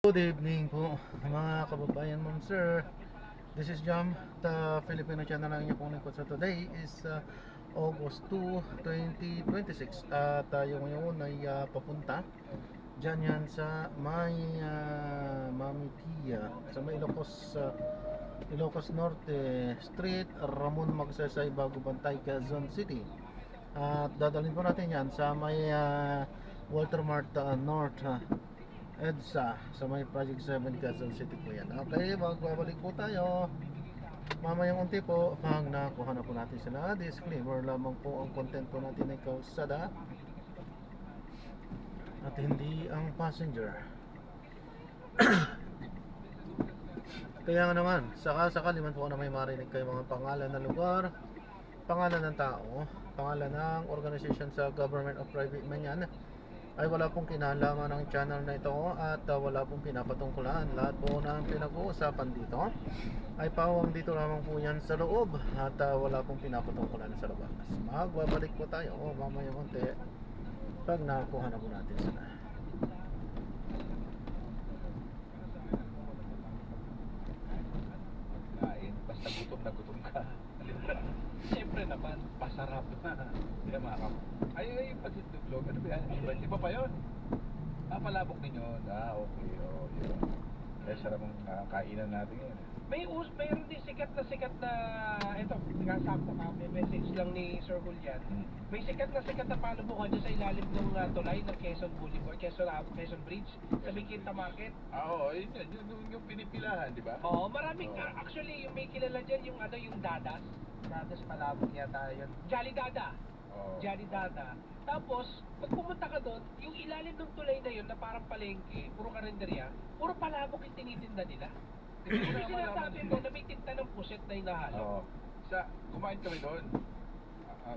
Good evening po mga kababayan, ma'am sir. This is Jam, the Filipino channel ng inyong lingkod. So today is August 2, 2026. At tayo ngayon ay papunta dyan yan sa may Mami Pia, sa may Ilocos Norte Street, Ramon Magsaysay, Bago Bantay, Quezon City. At dadalhin po natin yan sa may Walter Mart North EDSA sa may Project 7 Quezon City po yan. Okay, magbabalik po tayo mamayang unti po pag nakuha na po natin sila. Disclaimer lamang po, ang content po natin ay kausada at hindi ang passenger. Kaya nga naman, sakali man po na may marinig kayo mga pangalan ng lugar, pangalan ng tao, pangalan ng organization sa government o private man yan, ay wala pong kinalaman ng channel na ito at wala pong pinapatungkulan. Lahat po ng pinag-uusapan dito ay pawang dito lamang po yan sa loob at wala pong pinapatungkulan sa labas. Magbabalik po tayo mamaya konti pag nakuha na po natin sila. Kain, basta gutom na gutom ka. Siyempre naman, masarap na. Hindi na makakap. Ay, pagsitlog, ano ba yan? Iba pa yun? Palabok ninyo. Okay, yun. Kaya sarap ang kainan natin yun. Mayroon din sikat na ito, nagkasakto ka, may message lang ni Sir Julian. May sikat na palubukan dyan sa ilalim ng tulay ng Quezon Boulevard, Quezon Bridge, sa may Quinta Market. Oo, yung pinipilahan, di ba? Oo, maraming, actually, yung may kilala dyan, yung Dadas Palabok yata yun. Jolly Dada. Oo. Jolly Dada. Tapos, pag pumunta ka doon, yung ilalim ng tulay na yun na parang palengke, puro karinderya, puro palabok yung tinitinda nila. Yung sinasabi mo na may tinta ng puset na hinahalo. Oo. Kumain kami doon.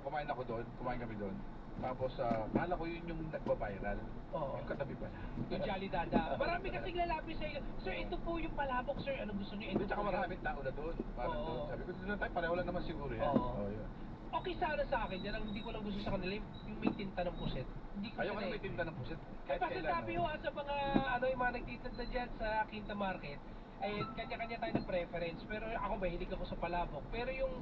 Kumain kami doon. Tapos, kala ko yun yung nagpa-viral. Oo. Yung katabi pala. Yung Jolly Dada. Marami kasing lalapit sa iyo. Sir, ito po yung palabok, sir. Ano gusto niyo? Doon, tsaka maraming tao na doon. Parang Oo. doon. Sabi ko, doon na tayo, pareho lang naman siguro yan. Oo. Yun. Okay sana sa akin, yan ang hindi ko lang gusto sa kanila, yung may tinta ng puset. Hindi ko Ayaw ka na sanay. may tinda ng pusit. Kahit sabi ko sa mga yung mga nagtitinda dyan sa Quinta Market, ay kanya-kanya tayo ng preference. Pero ako mahilig ako sa palabok. Pero yung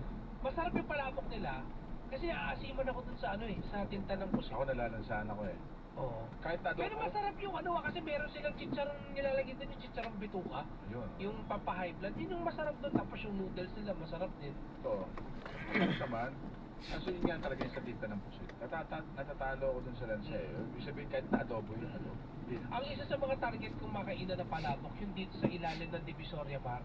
masarap yung palabok nila, kasi aasiman ako dun sa sa tinta ng puset. Ako nalalansahan ako eh. Oo. Kahit na Pero masarap yung kasi meron silang chicharon nilalagay doon, yung chicharon bituka. Yun. Yung pampa-high blood, yun yung masarap doon. Tapos yung noodles nila, masarap din. Ito. Ano naman, ang yun nga talaga yung sa tinta ng pusit. Natatalo ako dun sa lansa eh. Ibig sabihin kahit na adobo yun. Ang isa sa mga target kong makainan na palabok, yung dito sa ilalim ng Divisoria Mall.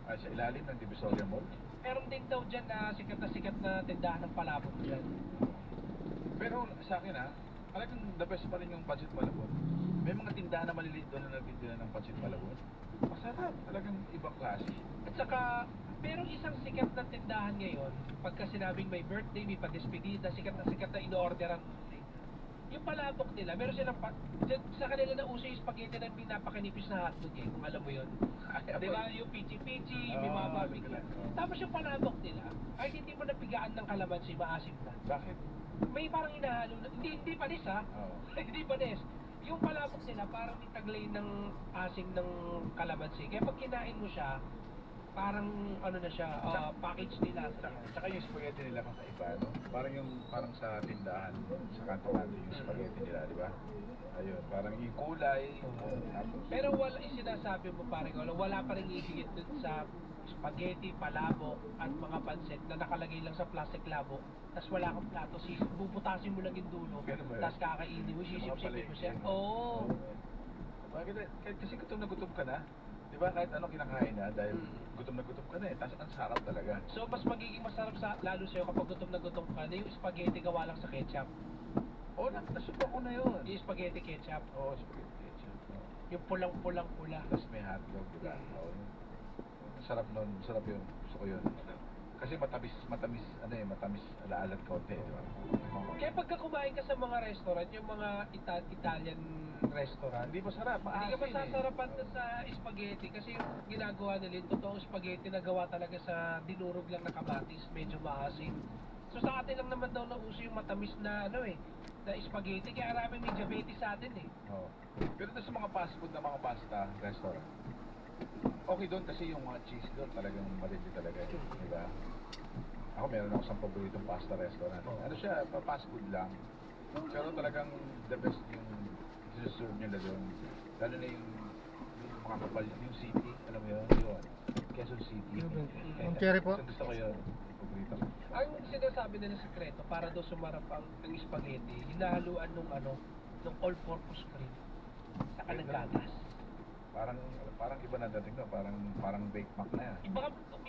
Sa ilalim ng Divisoria Mall. Meron din daw dyan na sikat na tindahan ng palabok dyan. Pero sa akin talagang the best pa rin yung pancit malabon. May mga tindahan na maliliit doon na nagtitinda ng pancit malabon. Masarap. Talagang ibang klase. At saka, merong isang sikat na tindahan ngayon, pagka sinabing may birthday, may padespedida, sikat na in-orderan. Yung palabok nila, meron silang sa kanila na uso yung spaghetti na pinapakanipis na hotdog kung alam mo yun. Di ba? Yung pichi-pichi, may mga barbecue. Tapos yung palabok nila, ay hindi mo napigaan ng kalamansi, maasim na. Bakit? May parang hinahalo na, hindi panis Oo. hindi panis. Yung palabok nila, parang may taglay ng asim ng kalamansi. Kaya pag kinain mo siya, parang na siya, package nila. Tsaka yung spaghetti nila kakaiba, no? Parang sa tindahan, sa kanto-kanto yung spaghetti nila, di ba? Ayun, parang yung kulay. Pero wala yung sinasabi mo parang wala pa rin ihigit dun sa spaghetti, palabok, at mga pansit na nakalagay lang sa plastic labo. Tapos wala kang plato, bubutasin mo lang yung dulo. Ganun ba yun? Tapos kakainin mo, sisip-sipin mo siya. Oo. Oo. Kasi gutom na gutom ka na. Di ba kahit anong kinakain na dahil gutom na gutom ka na eh. Tapos ang sarap talaga. So mas magiging masarap lalo sa'yo kapag gutom ka na yung spaghetti gawa lang sa ketchup. Oo, nasubukan ko na yun. Yung spaghetti ketchup. Oo, spaghetti ketchup. Yung pulang-pulang-pula. Tapos may hotdog, di ba? Oo. Sarap nun, sarap yun. Gusto ko yun. Kasi matamis alaalat konti, di ba? Kaya pagka kumain ka sa mga restaurant, yung mga Italian restaurant, Hindi masarap, hindi ka maasim masasarapan na sa spaghetti kasi yung ginagawa nila yung totoong spaghetti na gawa talaga sa dinurog lang na kamatis, medyo maasim. So sa atin lang naman daw nauso yung matamis na ano na spaghetti, kaya maraming may diabetes sa atin eh. Oo. Pero doon sa mga fast food na mga pasta restaurant, okay doon kasi yung mga cheese doon talagang matindi talaga. Diba? Ako meron ako isang paboritong pasta restaurant. Ano siya, fast food lang. Pero talagang the best yung sinuserve nila doon. Lalo na yung mga kapal, yung city, alam mo yun, yun. Quezon City. Yung cherry po? Gusto ko yun. Paborito ko. Ang sinasabi nila sekreto, para daw sumarap ang spaghetti, hinahaluan nung all-purpose cream. Saka ng gatas. Parang iba na dating no, parang baked mac na yan.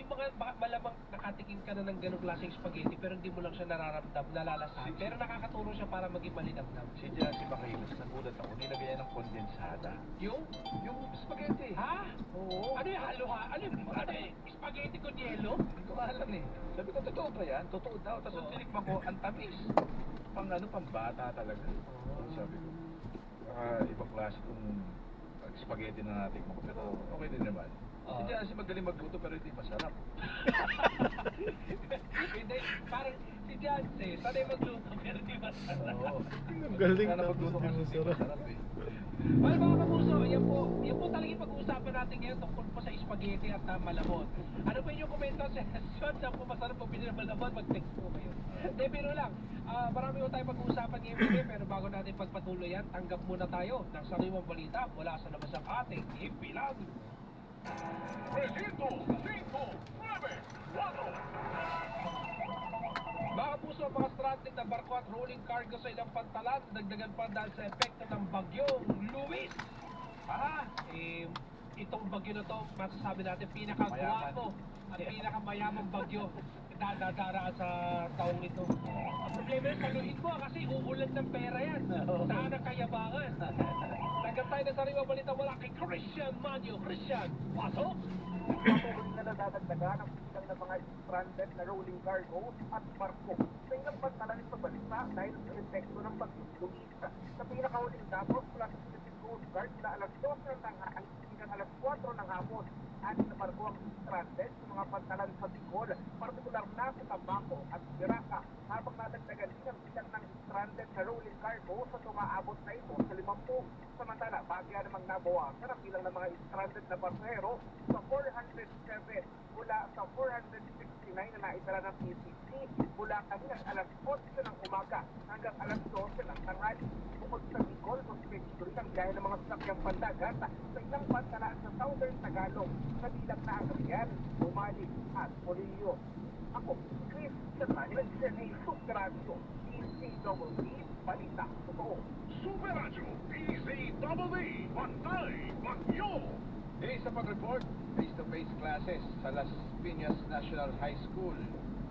Baka malamang nakatikim ka na ng ganong klaseng spaghetti pero hindi mo lang siya nararamdam, nalalasahan. Pero nakakatulong siya para maging malinamnam. Si Jassy Makilos, nagulat ako, nilagay niya ng kondensada. Yung Spaghetti. Ha? Oo. Ano yung halo ha? Ano yung spaghetti con yelo? Hindi ko alam eh. Sabi ko, totoo ba yan? Totoo daw. Tapos Oo. tinikman ko, ang tamis. Pang bata talaga. Sabi ko, ibang klase kung spaghetti na natin mo. Pero okay din naman. Si Jassy magaling magluto pero hindi masarap. Hindi, parang si Janse, sanay magluto pero di masarap. Oo. Galing Sana tapos magluto di kasi hindi masarap. masarap eh. Well, mga kapuso, yan po talaga yung pag-uusapan natin ngayon tungkol po sa spaghetti at malabon. Ano po yung komento sa session? Saan po masarap po pininamalabon? Mag-text po kayo. Hindi, pero lang. Marami po tayong pag-uusapan ngayon today, pero bago natin pagpatuloy yan, tanggap muna tayo ng sariwang balita mula sa labas ng ating impilang. Presinto 594. Mga kapuso, mga stranded na barko at rolling cargo sa ilang pantalan, dagdagan pa dahil sa epekto ng bagyong Luis. Itong bagyo na to, masasabi natin, pinakagwapo at pinakamayamang bagyo dadara sa taong ito. Ang problema yun, saluhin mo kasi uulan ng pera yan. Saan ang kayabangan? Tanggap tayo na sariwang balita wala kay Christian Manyo. Christian, pasok! Patuloy na nadadagdagan ang bilang ng mga stranded na rolling cargo at barko sa ilang pantalan sa balita dahil sa epekto ng bagyong Luis. Sa pinakahuling datos mula sa Philippine Coast Guard sila alas 2 ng tanghali hanggang alas 4 ng hapon. Anin na barko ang stranded sa mga pantalan sa Bicol, partikular na sa Tabaco at Viraca, habang nadagdagan din ang bilang ng stranded na rolling cargo sa tumaabot na ito sa 50. Samantala, bagya namang nabawasan ang bilang ng mga stranded na pasahero sa 407 mula sa 469 na naitala ng PCC mula kanilang alas 8 ng umaga hanggang alas 12 ng tanghali. Bukod sa Bicol, suspected ang gaya ng mga sasakyang pandagat sa ilang pantalaan sa Southern Tagalog, kabilang na ang Rian, Umali at Polillo. Ako, Chris Sermani, nagsisenay Super Radio, DCWB, Balita, Totoo. Super Radio, PZWB, Pantay, Bagyo! Sa pag-report, face-to-face classes sa Las Piñas National High School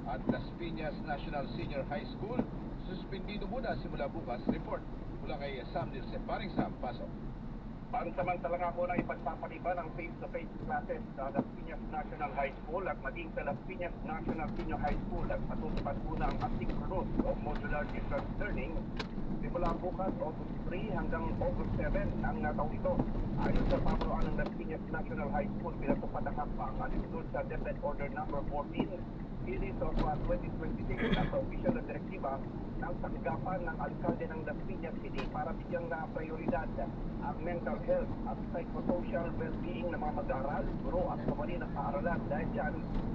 at Las Piñas National Senior High School, suspindido muna simula bukas. Report mula kay Sam Dilsen. Paring Sam, pasok. Pansamantala nga muna ipagpapaliban ang face-to-face classes sa Las Piñas National High School at maging sa Las Piñas National Senior High School at matutupad muna ang asynchronous o modular distance learning simula bukas August 3 hanggang August 7 ang taong ito. Ayon sa pamanuan ng Las Piñas National High School, pinatupad ang hakbang alinsunod sa DepEd Order Number 14 Series of 2026 at sa opisyal na direktiba ng tanggapan ng alkalde ng Las Piñas City para bigyang na prioridad ang mental health at psychosocial well-being ng mga mag-aaral, guro at kamali ng paaralan. Dahil dyan,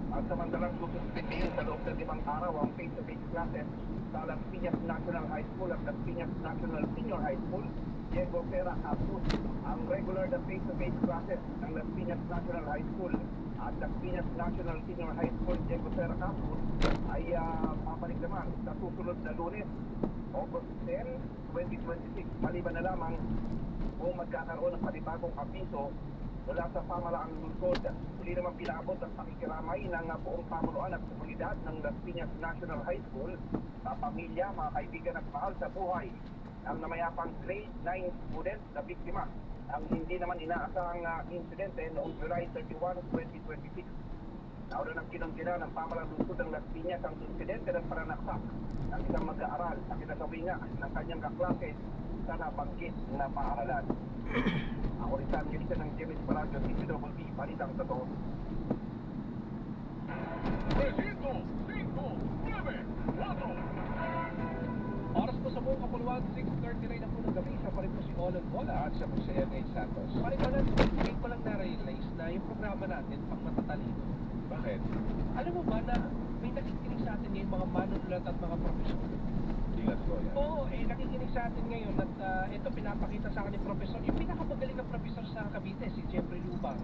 ang samantalang sususpindihin sa loob ng 5 araw ang face-to-face classes sa Las Piñas National High School at Las Piñas National Senior High School. Diego Pera Apus, ang regular na face-to-face classes ng Las Piñas National High School at Las Piñas National Senior High School, Diego Pera Apus, ay papalik naman sa susunod na Lunes, August 10, 2026. Maliban na lamang kung magkakaroon ng panibagong abiso mula sa pamalaang lungsod. Muli naman pinaabot ang pakikiramay ng buong pamunuan at komunidad ng Las Piñas National High School sa pamilya, mga kaibigan at mahal sa buhay ang namayapang grade 9 student na biktima ang hindi naman inaasahang insidente noong July 31, 2026. Nauna ng kinunggina ng pamalang lungsod ng Las Piñas ang insidente ng pananaksak ng isang mag-aaral sa kinasawinga ng kanyang kaklase sa nabanggit na paaralan. Ako rin sa Angelica ng James Paradyo, CCWB, Balitang Totoo. Presinto 594. Oras po sa buong kapuluan, 6:39 na po ng gabi. Isa pa rin po si Olon Bola. At sa si N.H. Santos. Parikolan, ngayon ko lang na-realize na yung programa natin, pag matatalino, Bakit? alam mo ba na may nakikinig sa atin ngayon mga manunulat at mga profesor? Hindi nga totoo yan. Oo, nakikinig sa atin ngayon at ito pinapakita sa akin ni profesor, yung pinakamagaling na profesor sa Cavite, si Jeffrey Lubang.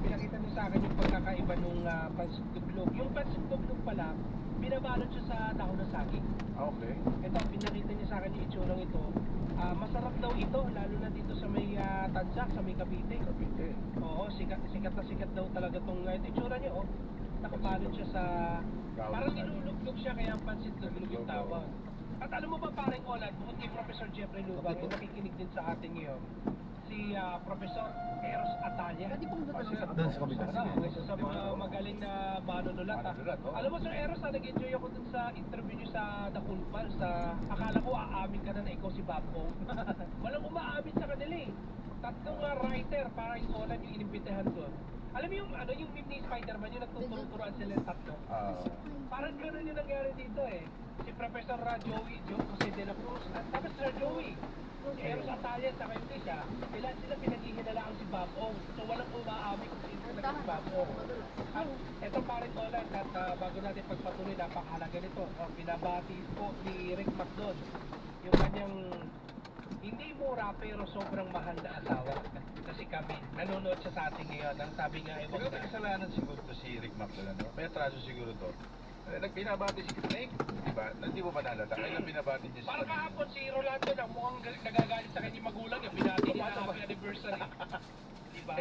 Pinakita niya sa akin yung pagkakaiba nung pansit duglog. Yung pansit duglog pala, binabalot siya sa dahon ng saging. Okay. Ito, pinakita niya sa akin yung itsurang ito. Masarap daw ito, lalo na dito sa may Tansak, sa may Cavite. Cavite. Oo, sikat na sikat daw talaga itong itsura niya, oh. Nakabalot siya sa... Dahon Parang ng saging. niluluglog siya, kaya ang pansit duglog yung tawag. At alam mo ba parang Olan, bukod kay Professor Jeffrey Lubang, yung nakikinig din sa atin ngayon, si Professor Eros Atalla. Doon sa kabila. Ano, isa sa mga magaling na manunulat. Manunulat, oh. Alam mo Sir Eros, nag-enjoy ako dun sa interview niyo sa The Kulpal. Akala ko aamin ka na ikaw si Babco. Walang umaamin sa kanila eh. Tatlong writer, parang Olan yung inimbitahan doon. Alam mo yung meme ni Spider-Man, yung nagtuturuan sila ng tatlo. Parang gano'n yung nangyari dito eh. Si Professor Joey, Jose de la Cruz, at tapos Sir Joey, si Eros Atalla, saka yung isa, sila pinaghihinalaan si Bob Ong. So walang umaamin kung sino yung naging si Bob Ong. At eto parin ko lang, at bago natin pagpatuloy, napakahalaga nito. Binabati po ni Rick McDon, yung kanyang hindi mura pero sobrang mahal na asawa. Kasi kami, nanonood siya sa atin ngayon. Ang sabi nga, Siguro may kasalanan siguro to si Rick McDonald, no? May atraso siguro to. Nagbinabati si Snake, di ba? Hindi mo ba nalata? Ay, binabati niya si Parang kahapon si Rolando na mukhang nagagalit sa kanya yung magulang niya. Binati niya na happy anniversary. Diba?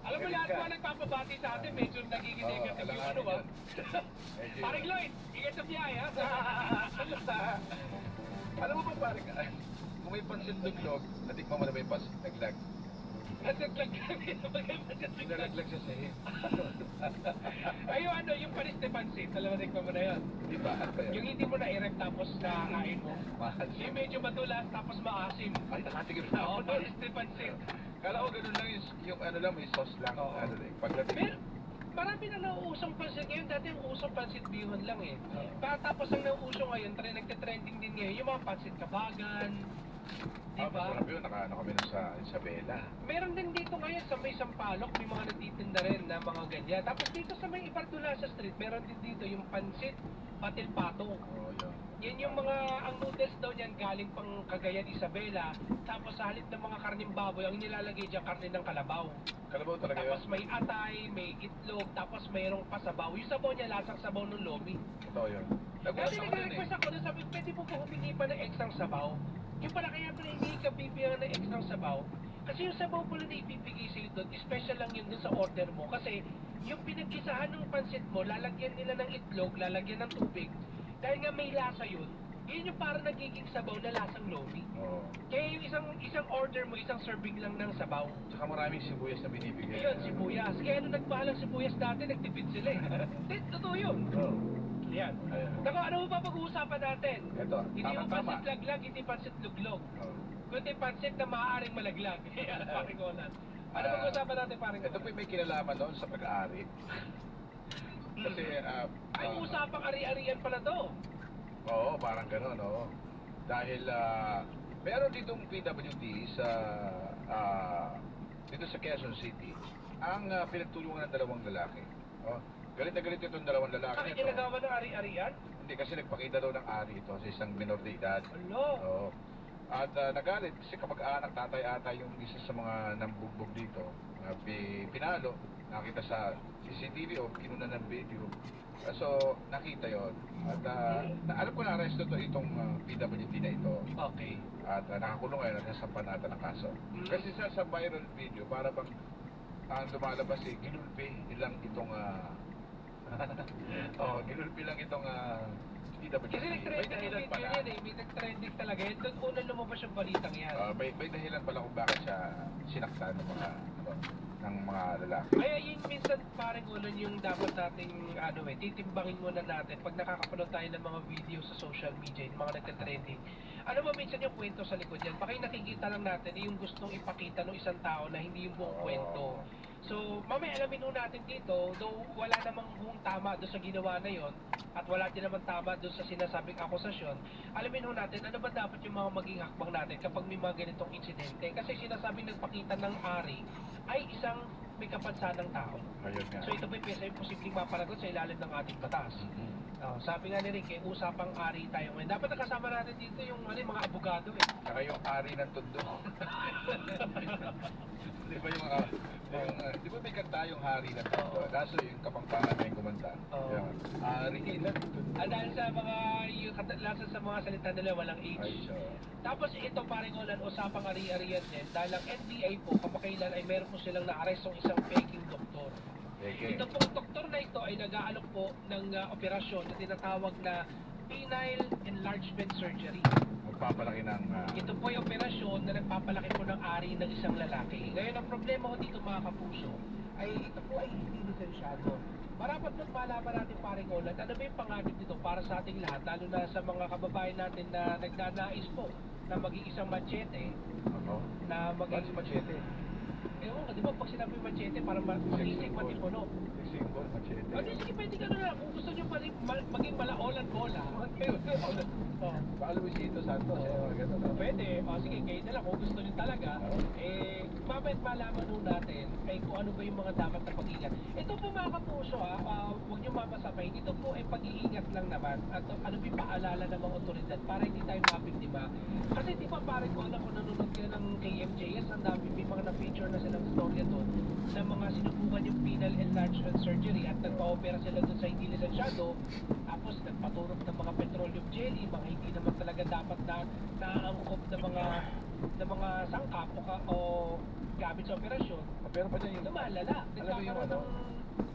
Alam mo lahat mo nagpapabati sa atin, medyo nagiging negative yung ano ba? Parang Lloyd, ingat sa biyahe ha? Alam mo ba parang, kung may pansit duglog, natikman mo na may pansit naglag. Naglag kami. Nalaglag siya sa hip. Ay, yung panis de pansit, alam mo mo na yun. Di ba? Ano ba Yung yun? hindi mo na-erect tapos nakain mo. Mahal. Yung medyo matulas tapos maasim. Ay, nakatigil na ako. Oo, panis de pansit. Kala ko ganun lang yung ano lang, may sauce lang. Oo. Ano lang, pagdating. Pero, marami na nauusong pansit ngayon. Dati ang usong pansit bihon lang eh. Tapos ang nauuso ngayon, nagte-trending din ngayon, yung mga pansit kabagan. Diba? Masarap yun, nakaano kami nun sa Isabela. Meron din dito ngayon sa may Sampaloc, may mga nagtitinda rin na mga ganyan. Tapos dito sa may Ibardula sa street, meron din dito yung pansit patil patong. Oo, yun. Yan yung mga, ang noodles daw niyan galing pang Cagayan, Isabela. Tapos sa halip ng mga karning baboy, ang nilalagay dyan karne ng kalabaw. Kalabaw talaga yun. Tapos may atay, may itlog, tapos mayroong pasabaw. Yung sabaw niya, lasang sabaw ng lomi. Totoo yun. Dati Nagulat ako dun nag-request ako na sabi, pwede po ba humingi pa ng extrang sabaw? Yung pala kaya pala hindi ka bibigyan ng extrang sabaw. Kasi yung sabaw pala na ibibigay sa'yo doon, special lang yun dun sa order mo. Kasi yung pinagkisahan ng pansit mo, lalagyan nila ng itlog, lalagyan ng tubig. Dahil nga may lasa yun, yun yung parang nagiging sabaw na lasang lomi. Oo. Kaya yung isang order mo, isang serving lang ng sabaw. Tsaka maraming sibuyas na binibigay. Ayun, sibuyas. Kaya nung nagmahal ang sibuyas dati, nagtipid sila eh. Hindi, totoo yun. Oo. Yan. Ayan. Naku, ano mo ba pag-uusapan natin? Ito, Hindi mo tama-tama. pansit laglag, hindi pansit luglog. Oo. Kundi pansit na maaaring malaglag. Yan, paring Olan. Ano Ah, pag-uusapan natin, paring Ito po may kinalaman doon sa pag-aari. Kasi, Ay, usapang ari-arian pala to. oo, parang gano'n, oo. Dahil, meron ditong PWD sa, dito sa Quezon City, ang pinagtulungan ng dalawang lalaki. Oh, galit na galit itong dalawang lalaki Bakit nito. ginagawa ng ari-arian? Hindi kasi nagpakita daw ng ari ito sa isang minor de edad. Ano? Oo. At nagalit kasi kapag-anak tatay ata yung isa sa mga nambugbog dito. Pinalo, nakita sa CCTV o kinuna ng video. So, nakita yon. At alam ko na arresto to itong PWD na ito. Okay. At nakakulong ngayon at nasampan natin ng kaso. Kasi sa viral video, para bang lumalabas ginulpi lang itong ginulpi lang itong PWD. Kasi May nag-trending yung dahilan video pala. yan eh. May nag-trending talaga yan. Doon unang lumabas yung balitang yan. May dahilan pala kung bakit siya sinaktan ng mga lalaki. Kaya yun minsan parang ulan yung dapat nating titimbangin muna natin pag nakakapanood tayo ng mga video sa social media, yung mga nagka-trending. Ano ba minsan yung kwento sa likod yan? Baka yung nakikita lang natin yung gustong ipakita ng isang tao na hindi yung buong kwento. So, mamaya alamin ho natin dito, though wala namang buong tama doon sa ginawa na yon at wala din naman tama doon sa sinasabing akusasyon, alamin ho natin ano ba dapat yung mga maging hakbang natin kapag may mga ganitong insidente. Kasi sinasabing nagpakita ng ari ay isang may kapansanang tao. Ayun nga. So ito ba yung posibleng mapanagot sa ilalim ng ating batas? Sabi nga ni Rick, usapang ari tayo ngayon. Dapat nakasama natin dito yung mga abogado eh. Saka yung ari ng tundo. Di ba di ba may kanta yung hari ng tundo? Oo. Kaso yung kapangpangan na yung kumanta. Oo. Yung ari ng tundo. Dahil sa mga, yung kadalasan sa mga salita nila, walang age. Ay, so. Tapos ito paring ulan, usapang ari-arian din. Dahil ang NBI po, kamakailan ay meron po silang na-arrestong isang peking doktor. Okay. Ito pong doktor na ito ay nag-aalok po ng operasyon na tinatawag na penile enlargement surgery. Magpapalaki ng... Ito po yung operasyon na nagpapalaki po ng ari ng isang lalaki. Ngayon, ang problema ko dito mga kapuso, ay ito po ay hindi lisensyado. Marapat mas malaman natin paring ulan, ano ba yung panganib dito para sa ating lahat, lalo na sa mga kababayan natin na nagnanais po na maging isang machete, Ano? na Bakit si Machete? Ewan ka, di ba pag sinabi machete, parang mag-isig matipuno. Symbol, Machete. O di sige, pwede ka na. Kung gusto nyo maging malaolan bola, oh, Baka Luisito Santos, mga ganun. pwede. O sige, kayo na lang. Kung gusto nyo talaga, mamaya malaman nun natin ay kung ano ba yung mga dapat na pag-ingat. Ito po mga kapuso, huwag nyo mamasabay. Dito po ay pag-iingat lang naman. At ano ba yung paalala ng mga otoridad para hindi tayo mabiktima. Kasi di ba parang ko alam kung nanonood kayo ng KMJS, ang dami may mga na-feature na silang storya doon na mga sinubukan yung penile enlargement surgery at nagpa-opera sila doon sa hindi lisensyado, tapos nagpaturok ng mga petroleum jelly, mga hindi naman talaga dapat na naangkop ng mga sangkap o gamit sa operasyon. Pero pa dyan yung... Lumalala, Alam mo yung nagkakaroon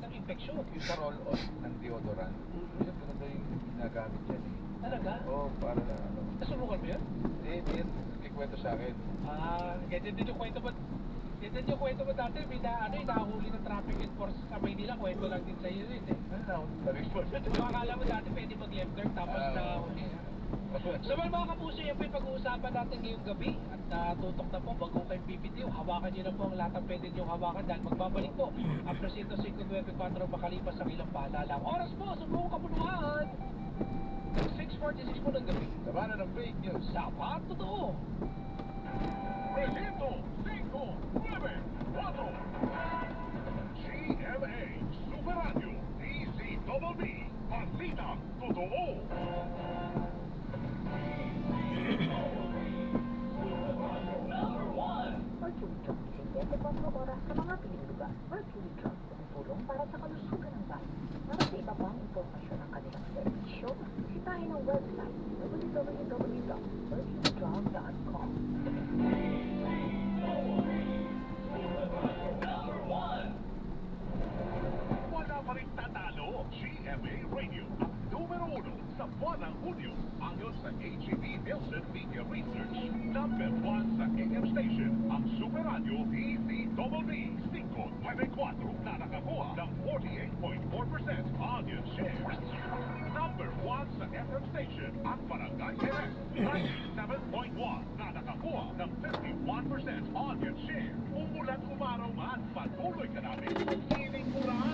ng infeksyon. Yung sa roll-on ng deodorant. Minsan ganun daw yung ginagamit yan eh. Talaga? Oo, para na ano. Nasubukan mo yan? Hindi, kikwento sa akin. Ganyan din yung kwento mo. Ganyan yung kwento mo dati, may nahuli ng traffic enforcement sa Maynila, kwento lang din sa'yo yun eh. Ano? Sabi ko. So, akala mo dati pwede mag-left turn tapos nahuli. So mga kapuso, yan po yung pag-uusapan natin ngayong gabi at tutok na po, bago kayo bibitiw, hawakan nyo na po ang lahat ng pwede nyo hawakan dahil magbabalik po ang Presinto 594 makalipas ang ilang paalala. Oras po, subukan kabuluhan! 6:46 po ng gabi. Labanan ng fake news. Dapat totoo! Presinto 594 GMA Super Radio DZBB Balitang Totoo. Mercury Drug, 24 oras sa mga piling lugar. Mercury Drug, tumutulong para sa kalusugan ng bayan. Para sa iba pang impormasyon ng kanilang serbisyo, bisitahin ang website www.mercurydrug.com. Wala pa rin tatalo. GMA Radio ang numero 1 sa buwan ng Hunyo. Ayon sa AGP Nielsen Media Research, number 1 sa AM station ang Super Radio DZBB 594 na nakakuha ng 48.4% audience share. Number 1 sa FM station ang Barangay MS 97.1 na nakakuha ng 51% audience share. Umulan umaraw man, patuloy ka namin piling murahan.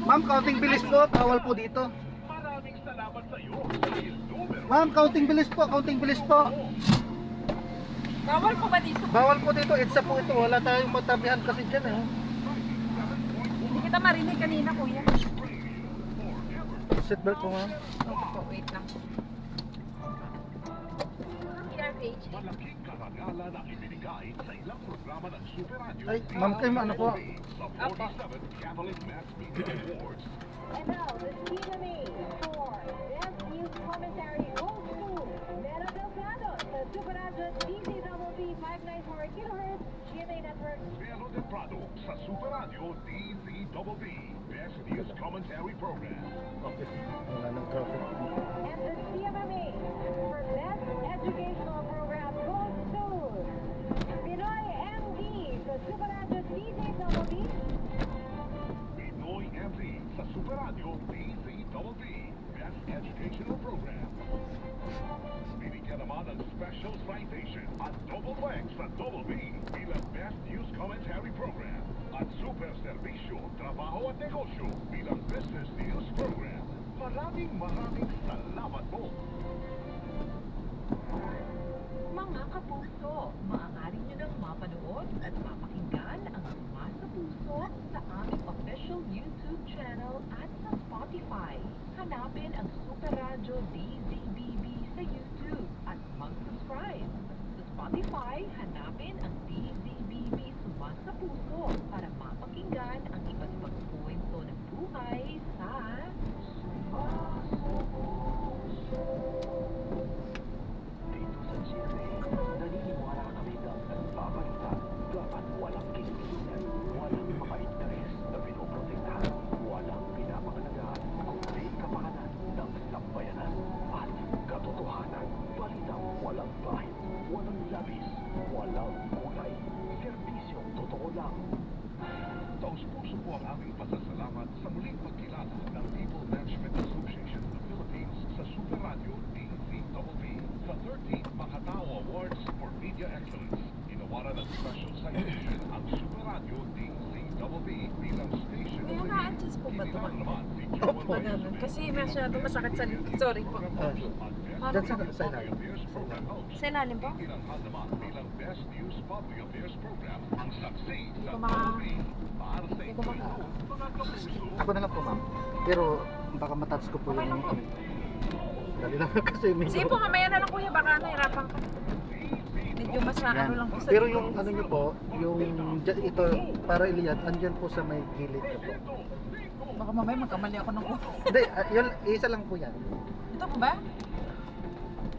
Ma'am, counting bilis po. Bawal po dito. Maraming salamat sa iyo dahil numero Ma'am, counting bilis po. Counting bilis po. Bawal po ba dito? Bawal po dito. It's po ito. Wala tayong matabihan kasi dyan eh. Hindi kita marinig kanina, kuya. Seatbelt po ma'am. Opo, wait lang. PRH. malaking karangalan ang ibinigay sa ilang programa ng Super Radio. Ay, ma'am, kayo ano po? Sa 47th Catholic Mass Media Awards. And now, the CMA for Best News Commentary goes to Mera Delgado, the Super Radio DZBB 594 kHz GMA Network. Melo de Prado sa Super Radio DZBB Best News Commentary Program. Okay. Wala nang traffic. And the CMMA for Best Educational Program goes to Pinoy MD, the Super Radio DZBB. Pinoy MD sa Super Radio DZBB Best Educational Program. Binigyan naman ng special citation at double X sa Double B bilang Best News commentary program at Super Servisyo, Trabaho at Negosyo bilang Business Deals Program. Maraming salamat po. Mga kapuso, maaari nyo nang mapanood at mapakinggan ang Tuma sa Puso sa aming official YouTube channel at sa Spotify. Hanapin ang Super Radio DZBB sa YouTube at mag-subscribe. Sa Spotify, hanapin ang DZBB Tuma sa Puso para mapakinggan ang iba't ibang kwento ng buhay sa Tuma sa Puso. Dito sa GMA, naniniwala kami ng nagbabalita. Dapat walang kinisinan, walang mga interes na pinoprotektahan, walang pinapangalagaan, kundi kapakanan ng sambayanan at katotohanan. Balitang walang bahid, walang labis, walang kulay. Serbisyong totoo lang. Taus-puso po ang aming pasasalamat sa muling pagkilala ng People Management Association of the Philippines sa Super Radio DZBB sa 13th Makatao Awards for Media Excellence. Ginawaran ng special citation ang Super Radio DZBB bilang station of Kaya the na-adjust po ba ito? Kinilang naman si Opo. Joel Ganun. Wilson. Kasi masyado masakit sa likod. Sorry po. Diyan sa ilalim. Sa ilalim po? Ikinanghal naman bilang Best News Public Affairs Program ang saksi sa ko maka- TV para sa Hindi ko inyo, mga kapuso. Ako na lang po, ma'am. Pero baka matouch ko po Okay lang yung... po. Dali lang kasi medyo... Sige po, mamaya na lang kuya. Baka nahirapan ka. Medyo mas Yan. ano lang po sa Pero likod. yung ano nyo po, yung ito para iliyan, andyan po sa may gilid na po. Baka mamaya magkamali ako ng upo. Hindi, yun, isa lang po yan. Ito po ba?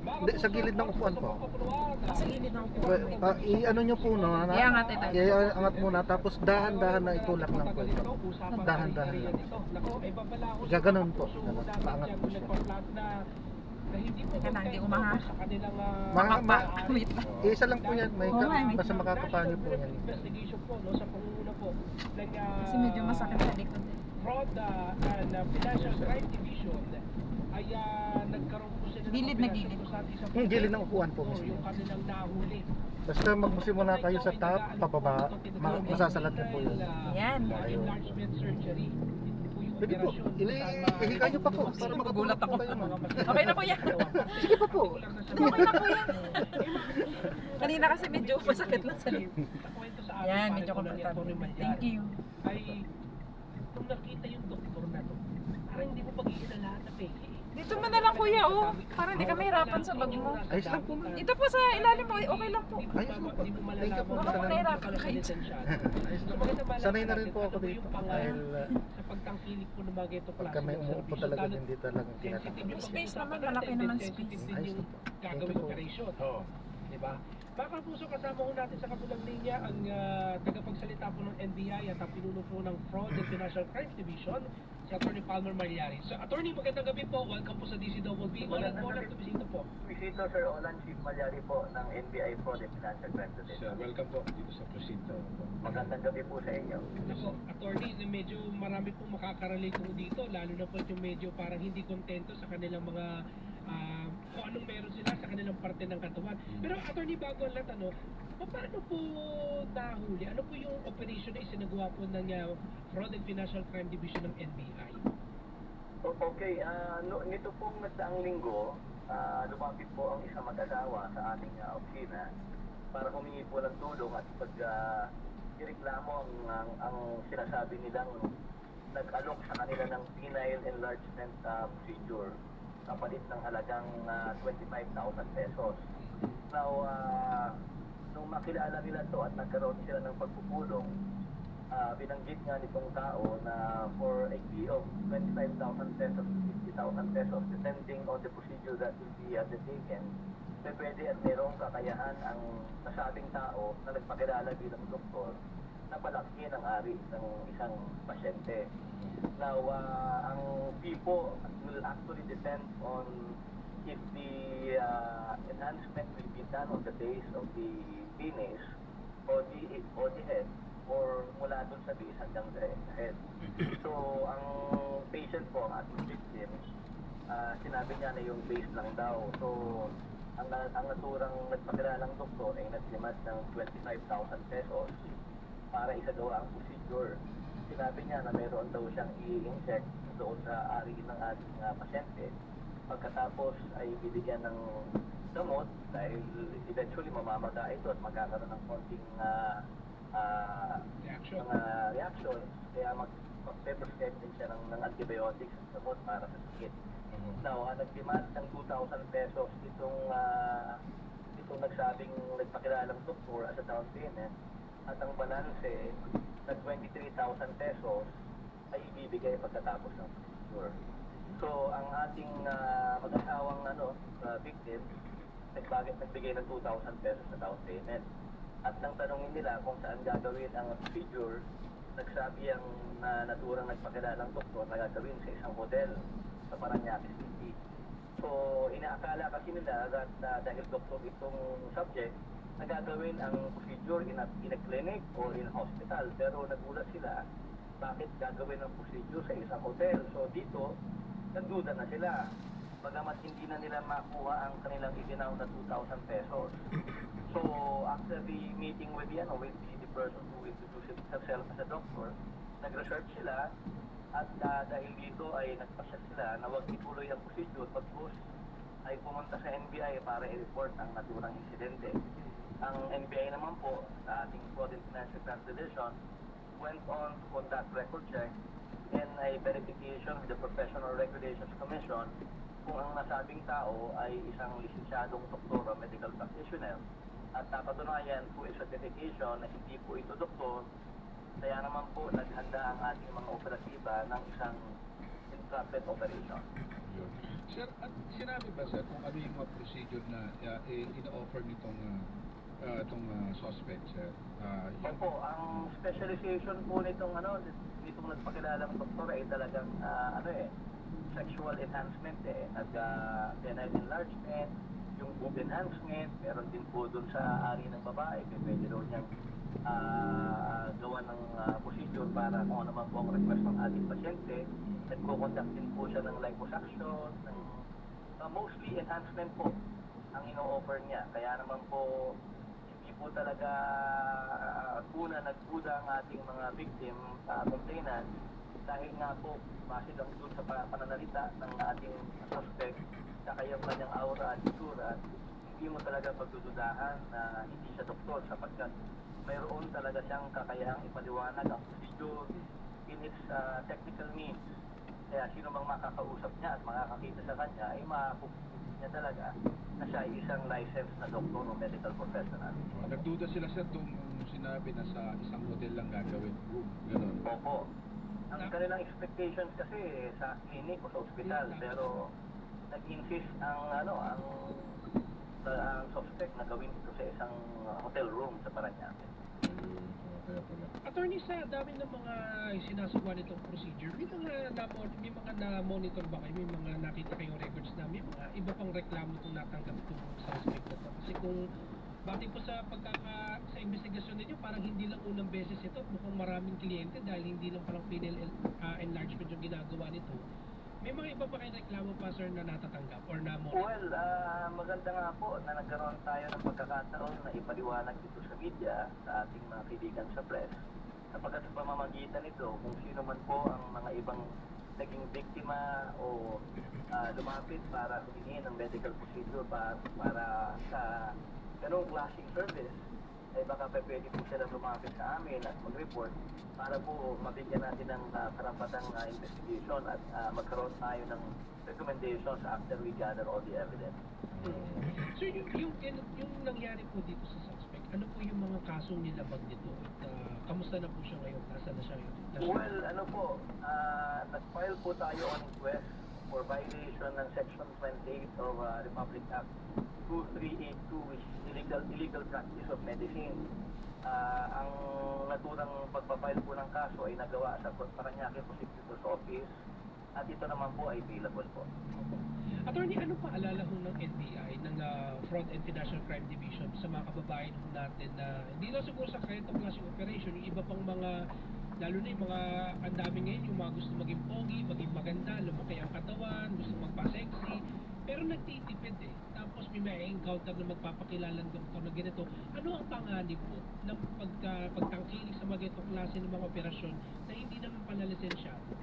Hindi, sa gilid ng upuan po. Sa gilid ng upo. I-ano nyo po, no? Iangat ito. Iangat muna, tapos dahan-dahan na itulak lang po ito. Dahan-dahan lang. Gaganon po. Ganun, paangat po siya. Teka lang, hindi ko maha. Wait lang. Isa lang po yan, may Oo nga, may- basta makakapanyo po yan. Investigation po no sa pangunguna po ng Kasi medyo masakit sa likod. Fraud and Financial Crime Division ay nagkaroon po sila ng Gilid na operasyon gilid. po sa ating sa Yung gilid ng upuan po Oo, mismo. yung kanilang nahuli. Basta magmusimula kayo sa top, pababa, masasalat na po yun. Yan. Enlargement surgery. Ito po yung Pwede po, operasyon kung saan ihika nyo pa po para Nagugulat makatulog ako. po kayo, ma'am. Okay na po yan. Sige pa po. Okay na po yan. Kanina kasi medyo masakit lang sa likod. Kwento sa ating Yan, pare medyo ko na ni komportable. Antonio Malyari. Thank you. Ay nung nakita yung doktor na to, parang hindi mo pag-iinalahan na peke. Dito mo na lang kuya, oh. Para hindi ka mahirapan sa bag mo. Ayos lang po, ma'am. Dito po sa ilalim mo, okay lang po. Ayos lang po. Thank you po. Baka po nahirapan kayo. Sanay na rin po ako dito. Dahil sa pagtangkilik po ng mga ganito pagka may umuupo talaga, hindi talaga kinakapag. Space naman, malaki naman space. Ayos na po. Thank you Gagawing po. operasyon. Oo. Diba? Mga kapuso, kasama ko natin sa kabilang linya ang tagapagsalita po ng NBI at ang pinuno po ng Fraud and Financial Crimes Division, si Atty. Palmer Malyari. So, Attorney, magandang gabi po. Welcome po sa DCWB. Walang to bisita po. Bisita Sir Olan Chief Malyari po ng NBI Fraud and Financial Crimes Division. Welcome po dito sa presinto. Magandang gabi po sa inyo. Ako, Attorney, na medyo marami po makakarelate po dito, lalo na po yung medyo parang hindi kontento sa kanilang mga kung anong meron sila sa kanilang parte ng katawan. Pero Attorney, bago ang lahat, paano po nahuli? Ano po yung operation na isinagawa po ng Fraud and Financial Crime Division ng NBI? Okay, nito pong nagdaang linggo, lumapit po ang isang mag-asawa sa ating opisina para humingi po ng tulong at ireklamo ang sinasabi nilang nag-alok sa kanila ng penile enlargement procedure kapalit ng halagang 25,000 pesos. Now, nung makilala nila to at nagkaroon sila ng pagpupulong, binanggit nga nitong tao na for a fee of 25,000 pesos to 50,000 pesos, depending on the procedure that will be undertaken, pwede at merong kakayahan ang nasabing tao na nagpakilala bilang doktor na palakihin ang ari ng isang pasyente. Now, ang fee po will actually depend on if the enhancement will be done on the base of the penis or the head or mula dun sa base hanggang sa head. So, ang patient po, ang ating victim, sinabi niya na yung base lang daw. So, ang naturang nagpakilalang doktor ay nagdemand ng 25,000 pesos para isagawa ang procedure. Sinabi niya na meron daw siyang i-inject doon sa ari ng ating pasyente. Pagkatapos ay bibigyan ng gamot dahil eventually mamamaga ito at magkakaroon ng konting mga reaction. Kaya mag-prescribe din siya ng antibiotics at gamot para sa sakit. Now, nag-demand ng 2,000 pesos itong nagsabing nagpakilalang doktor as a down payment at ang balanse na 23,000 pesos ay ibibigay pagkatapos ng procedure. So, ang ating mag-asawang victim nagbigay ng 2,000 pesos na down payment. At nang tanongin nila kung saan gagawin ang procedure, nagsabi ang naturang nagpakilalang doktor na gagawin sa isang hotel sa Parañaque City. So, inaakala kasi nila that dahil doktor itong subject, nagagawin ang procedure in a clinic or in a hospital. Pero nagulat sila, bakit gagawin ang procedure sa isang hotel? So, dito, nagduda na sila. Bagamat hindi na nila makuha ang kanilang iginaw na 2,000 pesos. So, after the meeting with the person who introduced himself as a doctor, nag-research sila at dahil dito ay nagpasya sila na huwag ituloy ang procedure pagkos ay pumunta sa NBI para i-report ang naturang insidente. Ang NBI naman po sa ating Fraud and Financial Crime Division went on to conduct record check and a verification with the Professional Regulations Commission kung ang nasabing tao ay isang lisensyadong doktor o medical practitioner at napatunayan po yung certification na hindi po ito doktor, kaya naman po naghanda ang ating mga operatiba ng isang intrapid operation. Sir, at sinabi ba sir kung ano yung mga procedure na ina-offer nitong suspect sir? Opo, ang specialization po nitong nagpakilalang doktor ay talagang sexual enhancement penile enlargement, yung boob enhancement, meron din po dun sa ari ng babae, pwede daw niyang gawa ng procedure para kung ano man po ang request ng ating pasyente. Nagko-conduct din po siya ng liposuction, ng mostly enhancement po ang ino-offer niya. Kaya naman po hindi po talaga nagduda ang ating mga victim complainant dahil nga po base lang doon sa pananalita ng ating suspect sa kayang kanyang aura at itsura, hindi mo talaga pagdududahan na hindi siya doktor sapagkat mayroon talaga siyang kakayahang ipaliwanag ang procedure in its technical means. Kaya sino mang makakausap niya at makakakita sa kanya ay makakupit niya talaga na siya ay isang licensed na doktor o medical professional. Nagduda sila sir nung sinabi na sa isang hotel lang gagawin. Ganon. Opo. Ang kanilang expectations kasi sa clinic o sa ospital, pero nag-insist ang suspect na gawin ito sa isang hotel room sa Parañaque. Attorney, sa dami ng mga sinasagawa nitong procedure, may mga na-monitor ba kayo? May mga nakita kayong records na may mga iba pang reklamo itong natanggap itong suspect na to? Kasi kung bakit po sa sa investigasyon ninyo, parang hindi lang unang beses ito, mukhang maraming kliyente dahil hindi lang parang penile enlargement yung ginagawa nito. May mga iba pa kayong reklamo pa sir na natatanggap or na-monitor? Well, maganda nga po na nagkaroon tayo ng pagkakataon na ipaliwanag dito sa media, sa ating mga kaibigan sa press, sapagkat sa pamamagitan nito, kung sino man po ang mga ibang naging biktima o lumapit para humingi ng medical procedure para sa ganong klaseng service, ay baka pwede po sila lumapit sa amin at mag-report para po mabigyan natin ng karapatang investigation at magkaroon tayo ng recommendations after we gather all the evidence. So yung nangyari po dito sa suspect, ano po yung mga kasong nilabag dito? At kamusta na po siya ngayon? Nasaan na siya ngayon? Well, nag-file po tayo on request for violation ng Section 28 of Republic Act 2382, which is illegal practice of medicine. Ang naturang pagpapile po ng kaso ay nagawa sa Parañaque Prosecutor's Office at ito naman po ay available po. Attorney, ano pa alala ho ng NBI, ng Fraud and Financial Crime Division sa mga kababayan ho natin na hindi lang siguro sa ganitong klaseng operation, yung iba pang mga, lalo na yung mga, ang dami ngayon, yung mga gusto maging pogi, maging maganda, lumaki ang katawan, gusto magpa-sexy, pero nagtitipid Tapos may encounter na magpapakilalang doktor na ganito. Ano ang panganib po ng pagtangkilik sa mga itong klase ng mga operasyon na hindi naman pala lisensyado?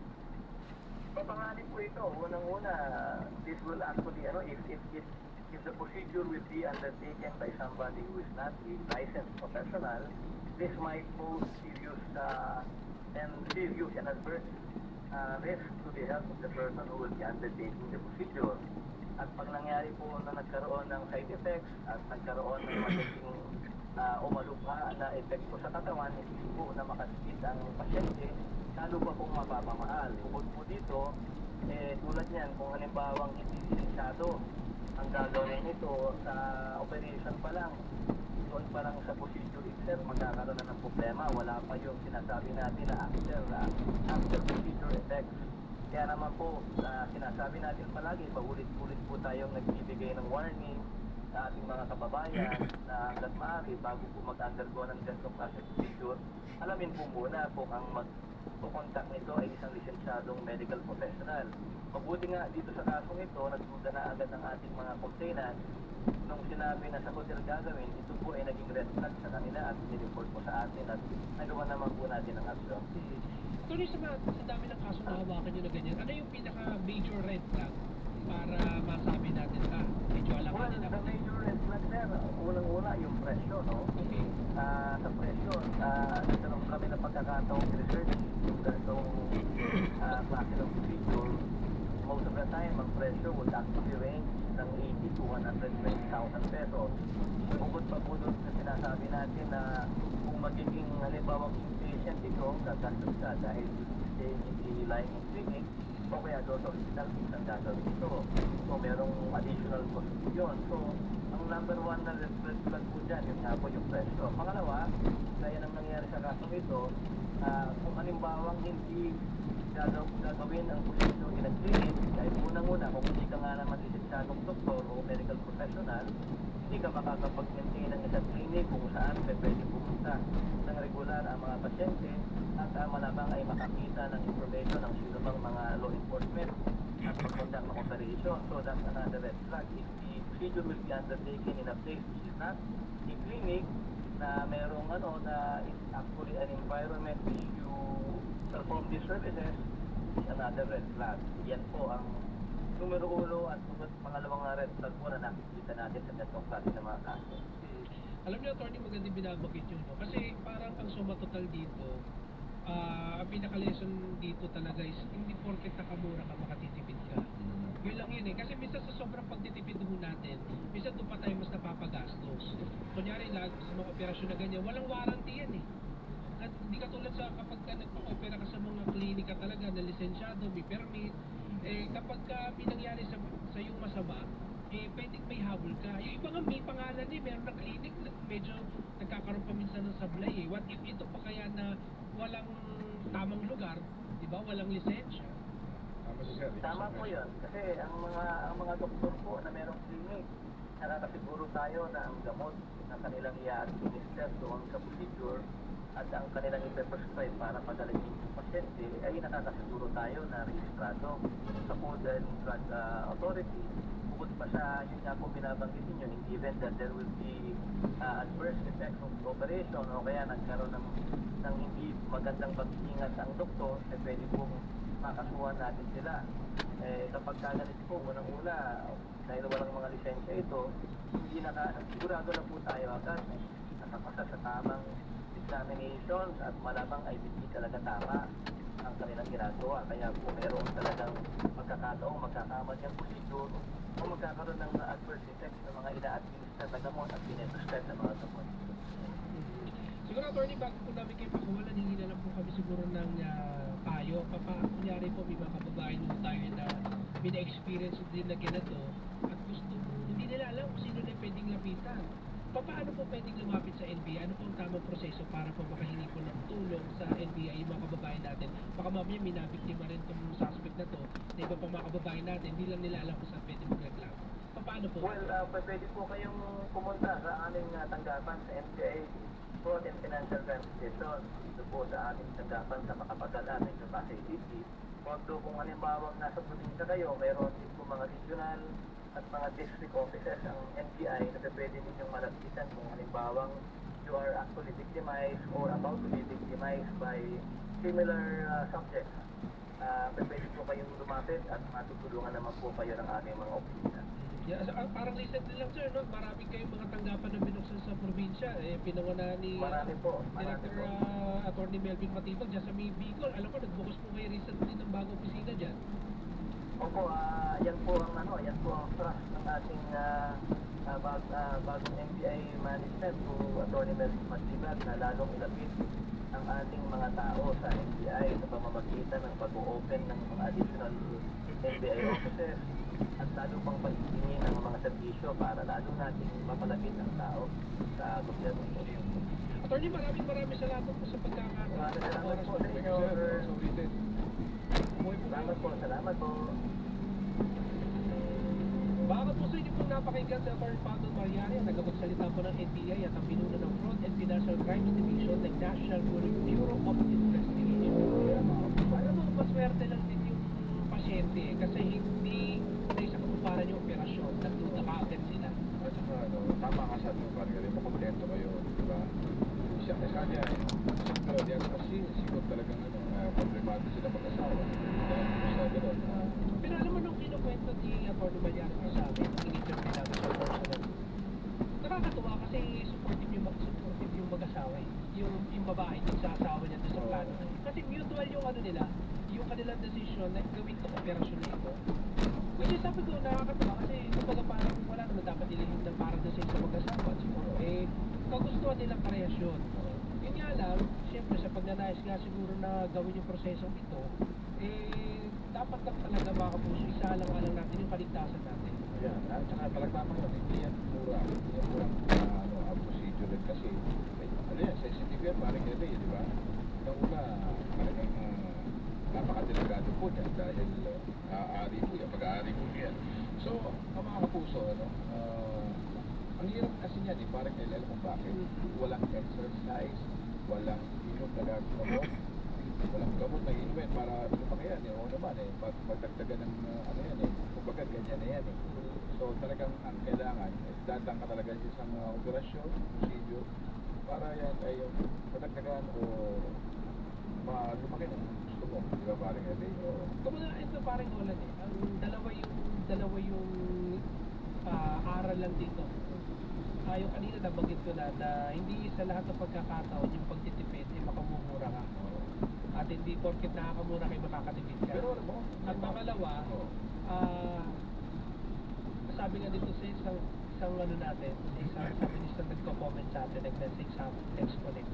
Papanganin po ito. Unang-una, this will actually, if the procedure will be undertaken by somebody who is not a licensed professional, this might pose serious and adverse risk to the health of the person who will be undertaking the procedure. At pag nangyari po na nagkaroon ng side effects at nagkaroon ng magiging umalugha na epekto sa katawan, hindi po na makasakit ang pasyente, lalo pa pong mapapamahal. Bukod po dito, tulad niyan, kung halimbawang hindi lisensyado ang gagawin nito sa operation pa lang, doon pa lang sa procedure itself, magkakaroon na ng problema. Wala pa yung sinasabi natin na after procedure effects. Kaya naman po, sinasabi natin palagi, paulit-ulit po tayong nagbibigay ng warning sa ating mga kababayan na hanggat maaari, bago po mag-undergo ng ganitong klase procedure, alamin po muna kung ang mag-contact nito ay isang lisensyadong medical professional. Mabuti nga dito sa kasong ito, nagduda na agad ng ating mga complainant nung sinabi na sa hotel gagawin, ito po ay naging red flag sa kanila at nireport po sa atin at nagawa naman po natin ang aksyon. Tuloy sa dami ng kaso na hawakan nyo na ganyan, ano yung pinaka-major red flag para masabi natin, medyo alanganin na? The major red flag there, unang-una yung presyo, no? Okay. Sa presyo, nagkaroon kami ng pagkakataong research yung ganitong klase ng procedure. Most of the time, ang presyo would actually range ng 80 to 120,000 pesos. Bukod pa po doon na sinasabi natin na kung magiging halimbawang inpatient ito, gagastos ka dahil stay in the lying clinic o kaya doon sa hospital kung saan gagawin ito. So, merong additional cost yun. So, ang number one na red flag po dyan, yung nga po yung presyo. Pangalawa, kaya nang nangyari sa kasong ito, kung halimbawang hindi gagawin ang procedure in a clinic, dahil unang-una, kung hindi ka nga naman lisensyadong doktor o medical professional, hindi ka makakapag-maintain ng isang clinic kung saan pwede pumunta ng regular ang mga pasyente at malamang ay makakita ng information ng sino bang mga law enforcement at pag-conduct ng operation. So that's another red flag. If the procedure will be undertaken in a place which is not a clinic, na merong na it's actually an environment which you perform these services, is another red flag. Yan po ang numero uno at pangalawang red flag po na nakikita natin sa ganitong klase ng mga kaso. Alam niyo, attorney, magandang binabagit yun, no? Kasi parang ang suma total dito, ang pinaka-lesson dito talaga is hindi porket nakamura ka makatitipid ka. Yun lang yun eh. Kasi minsan sa sobrang pagtitipid ho natin, minsan doon pa tayo mas napapagastos. Kunyari, sa mga operasyon na ganyan, walang warranty yan eh. At hindi katulad sa kapag ka nagpa-opera ka sa mga klinika talaga na lisensyado, may permit, kapag may nangyari sa yung masama, pwedeng may habol ka. Yung iba nga may pangalan meron na clinic na medyo nagkakaroon pa minsan ng sablay eh. What if ito pa kaya na walang tamang lugar, di ba? Walang lisensya. Tama po yun. Kasi ang mga doktor po na merong clinic, nakakasiguro tayo na ang gamot na kanilang i-administer doon sa procedure at ang kanilang i-prescribe para padalhin yung pasyente ay nakakasiguro tayo na rehistrado sa Food and Drug Authority. Bukod pa sa yun nga po binabanggit ninyo, in the event that there will be adverse effects of the operation o kaya nagkaroon ng hindi magandang pag-iingat ang doktor, pwede pong makasuhan natin sila. Kapag kaganit po, unang-una, dahil walang mga lisensya ito, hindi sigurado na po tayo agad nakapasa sa tamang examinations at malamang ay hindi talaga tama ang kanilang ginagawa. Kaya po meron talagang magkakataong magkakamali ang procedure o magkakaroon ng adverse effects ng mga ina-administer na gamot at piniprescribe na mga gamot. Siguro, attorney, bago po namin kayo pakuwalan, hindi na lang po kami siguro ng payo. Kunyari po, may mga kababayan mo tayo na may na-experience din na ganito at gusto, hindi nila alam kung sino na pwedeng lapitan. Paano po pwedeng lumapit sa NBI? Ano po ang tamang proseso para po makahingi po ng tulong sa NBI yung mga kababayan natin? Baka mamaya may nabiktima rin itong suspect na to, na iba pa mga kababayan natin, hindi lang nila alam kung saan pwede magreklamo. Paano po? Well, pwede po kayong pumunta sa aming tanggapan sa NBI Fraud and Financial Crime Station. Dito po sa aming tanggapan sa Makapagala, medyo Pasay City. Although kung halimbawang nasa probinsya kayo, mayroon din po mga regional at mga district offices ang NBI na pwede ninyong malapitan kung halimbawang you are actually victimized or about to be victimized by similar subjects, pwede po kayong lumapit at matutulungan naman po kayo ng aming mga opisina. Yeah, so, parang recently lang sir, no? Marami kayong mga tanggapan na binuksan sa probinsya. Pinangunahan ni Marami po, marami Director po. Attorney Melvin Matibag dyan sa may Bicol. Alam ko, nagbukas po kayo recently ng bagong opisina dyan. Opo, yan po ang trust ng ating bagong NBI management po, Attorney Melvin Matibag, na lalong ilapit ang ating mga tao sa NBI sa pamamagitan ng pag-open ng mga additional NBI offices at lalo pang paghihingi ng mga serbisyo para lalo nating mapalapit ang tao sa gobyerno. Attorney, maraming salamat po sa pagkakataon. Maraming salamat po sa inyo, sir. Salamat po. Baka po sa inyo pong napakinggan si Attorney Pablo Mariani, ang nagpagsalita po ng NBI at ang pinuno ng Fraud and Financial Crimes Division ng National Bureau of Investigation. Alam mo, maswerte lang din yung pasyente kasi hindi na isa kumpara yung operasyon, nagduda ka agad sila. At saka, tama ka sabi mo, parang galing, makumpleto kayo, di ba? Siya kanya, pero di ako kasi siguro talagang problemado sila mag-asawa. Dahil sa gano'n, Pero alam mo nung kinukwento ni Atty. Mariano sa amin, in-interview namin sa personal, nakakatuwa kasi supportive yung mag-asawa eh. Yung babae, nagsasawa niya doon sa plano. Kasi mutual yung ano nila, yung kanilang decision na gawin itong operasyon na ito. Which is sabi ko, nakakatuwa kasi kumbaga parang wala naman dapat nilihim ng parang decision sa mag-asawa. Siguro kagustuhan nilang parehas yun. Yun nga lang, siyempre sa pagnanais nga siguro na gawin yung prosesong ito, dapat lang talaga mga kapuso, isa lang natin yung kaligtasan natin. Ayan, at saka palagpapan yun, hindi yan mura. Hindi yan murang procedure rin kasi. Ano yan, sensitive yan, parang gano'n di ba? Una, talagang napakadelikado po yan dahil aari po yan, pag-aari po yan. So, ang mga kapuso, ang hirap kasi niyan, parang alam mo bakit? Walang exercise, walang inom na gagawin, walang gamot na inumin para lumakiyan o naman magdagdagan ng kumbaga ganyan na yan So talagang ang kailangan dadang ka talaga sa isang operasyon, procedure para yan ay madagdagan o lumaki ng gusto mo, di ba parang Kumbaga ito parang ulan ang dalawa yung aral lang dito. Yung kanina nabanggit ko na hindi sa lahat ng pagkakataon yung pagtitipid makamumura ka. At hindi porket nakakamura kayo makakatipid ka. Pero alam mo, at pangalawa, sabi nga dito sa isang ano natin, sabi niya sa nagko-comment sa atin, nag-message sa text connect.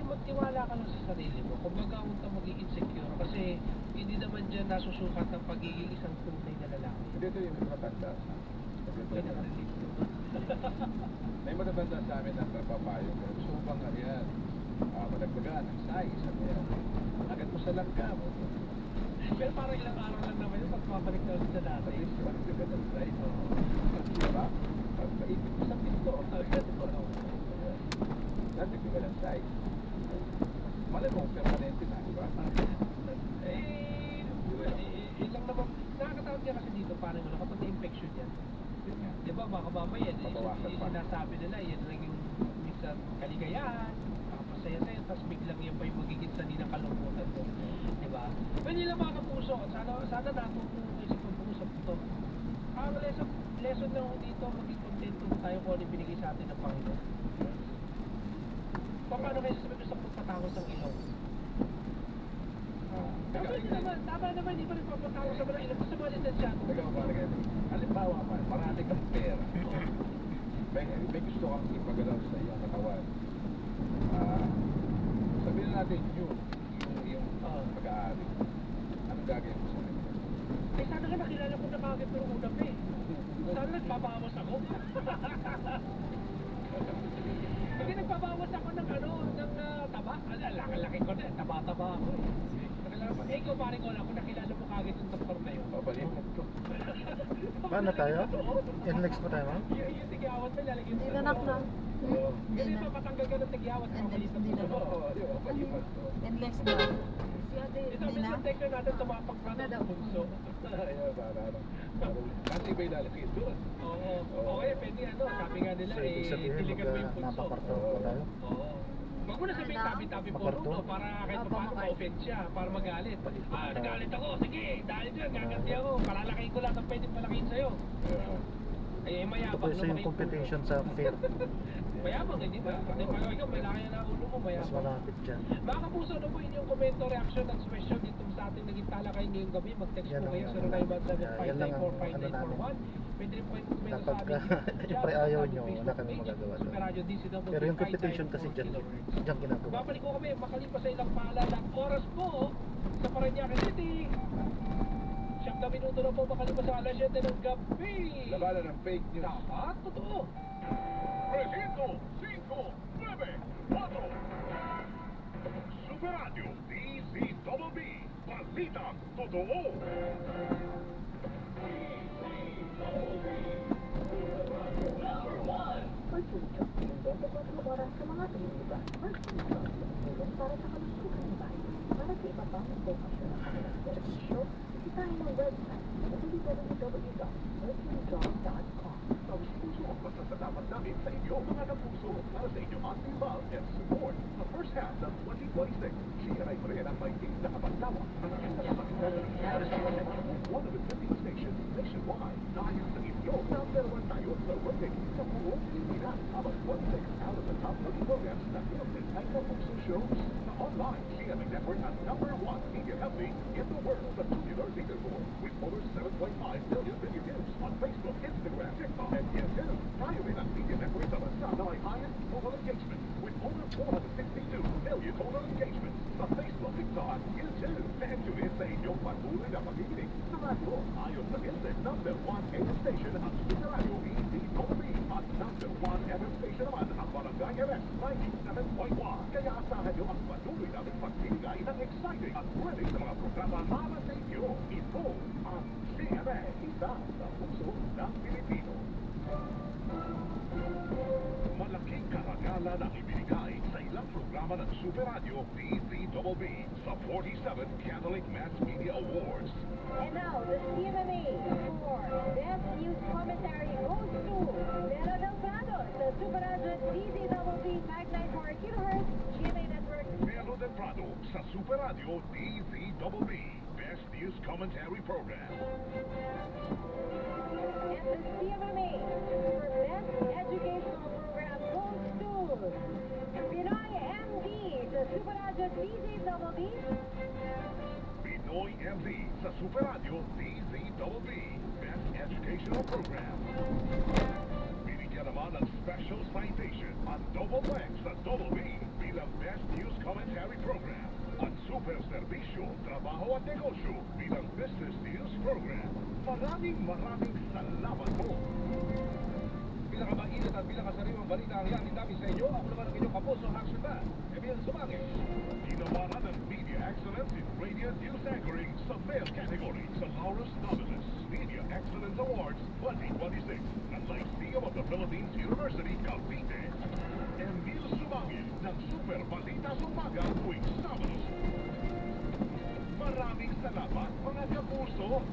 Magtiwala ka lang sa sarili mo. Kumbaga, huwag kang magiging insecure kasi hindi naman dyan nasusukat ng pagiging isang tunay na lalaki. Hindi ito yung matatanda sa may matatanda sa amin na nagpapayo pero gusto mo bang yan madagdagan ang size agad mo sa langka mo pero parang ilang araw lang naman yun pag mabalik na ulit sa dati at least madagdagan ang size diba? Pag maipit mo sa pinto nadagdagan ang size malay mo permanente na diba? Ilang naman nakakatawag niya kasi dito parang kapag na-infection yan diba baka mamaya sinasabi nila yan lang yung minsan kaligayahan masaya-saya tapos biglang yan pa yung magiging sani ng kalungkutan mo diba? Pero yun lang mga kapuso sana natutunan kayo sa pag-uusap ito ang lesson lang dito maging kontento tayo kung ano yung binigay sa atin ng Panginoon paano kayo sasabi ko sa pagpatangos ng ilong tama naman hindi ko rin pagpatangos sa mga ilong sa mga lisensyado halimbawa man, marami kang pera may gusto kang ipagalaw sa iyong katawan sabihin natin yung pag-aari anong gagawin mo sa kanya? Sana ka nakilala ko na kagad pero una pa sana nagpabawas ako hindi nagpabawas ako ng taba laki ko na taba-taba ako ikaw paring wala ko nakilala mo kagad yung doktor na yun babalikat ko Paano tayo? Inlex pa tayo, ma'am? yung tigyawat na lalagyan Hindi na na. hindi pa matanggal ka ng tigyawat Hindi na. Inlex na. ito ang minsan tekno natin tumapak na ng bunso kasi may lalaki doon oo Okay, pwede ano, sabi nga nila, So, ibig sabihin, diligan mo yung punso. napaparto pa tayo. Oo. Wag mo na sabihin tabi-tabi po Maparto? no, para kahit paano ma-offend siya, para magalit. Nagalit ako, sige, dahil dyan, gaganti ako, palalakihin ko lahat ang pwedeng palakihin sa'yo. Eh, Ito mayabang po isa yung lumaki yung competition sa fair. Mayabang, hindi ba? Kasi pag ikaw, malaki na ulo mo, Mas mayabang. malapit dyan. Mga kapuso, ano po inyong komento, reaction at question dito sa ating naging talakay ngayong gabi? Mag-text Yan po ang kayo ano namin. Yan lang ang ano 0917-594-5941. Pwede rin po kayong komento sa Kapag aming YouTube siyempre chat, ayaw sa nyo, aming wala kami Facebook magagawa page, doon. Super Radio DCWB Pero yung competition kasi dyan, 594 dyan ginagawa. Babalik ko kami, makalipas sa ilang paalala. Oras po sa Parañaque City. 7 minuto na po makalipas sa alas 7 ng gabi. Labanan ng fake news. Dapat, totoo. Presento 5, 9, 4. Super Radio DZWB. Balitang totoo. Pagpunta, 24 oras sa mga tumiba. Tulong para sa kalusugan ng bayan. Para sa iba pang impormasyon ng kanilang servisyo, isitahin ang website www.mercuryjob.com. Puso ang pasasalamat namin sa inyo, mga kapuso, para sa inyong ating love and support. Sa first half ng 2026, siya ay rin ang may na kapantawa. Ang kasalamat ng 150 stations nationwide. Dahil sa inyo, number 1 tayo sa working sa buong Pilipinas. About 1/6 out of the top 30 programs na pinapit ay kapuso shows. Sa online, CMA Network ang number 1 media company in the world sa tubular leaderboard with over 7.5 million video views on Facebook, Instagram, TikTok, and YouTube. Tayo rin ang media network sa bansa na may highest total engagement with over 462 million total engagements sa Facebook, TikTok, at YouTube. Thank you rin sa inyong patuloy na pag-ibig sa radyo. Ayon sa Nielsen, number 1 AM station ang Super Radio DZWB at number 1 FM station naman ang Barangay RS 97.1. Kaya asahan nyo ang patuloy naming pagbibigay ng exciting at trending na mga programa para sa inyo. Ito ang CMA, isa sa puso ng Pilipino. Malaking karagalan ang ibinigay sa ilang programa ng Super Radio DZWB sa 47th Catholic Mass Media Awards. And now, the CMMA for Best News Commentary goes to Mero Delgado sa Super Radio DZWB 594 kHz GMA Network. Melo del Prado sa Super Radio DZWB Best News Commentary Program. And the CMMA for Best Educational Program goes to Pinoy MD sa Super Radio DZWB. Pinoy MD sa Super Radio DZWB Best Educational Program. Binigyan naman ng Special Citation at Double X sa Double B bilang Best News Commentary Program at Super Servisyo, Trabaho at Negosyo bilang Business News Program. Maraming salamat po. Pinakamainit at pinakasariwang balita ang yakin namin sa inyo. Ako naman ang inyong kapuso, Action Man, Emil Sumangit. Ginawaran ng Media Excellence in Radio News Anchoring sa male category sa Laurus Nobilis Media Excellence Awards 2026 ng Lyceum of the Philippines University, Cavite. Emil Sumangit ng Super Balita sa Umaga tuwing Sabado. Maraming salamat, mga kapuso.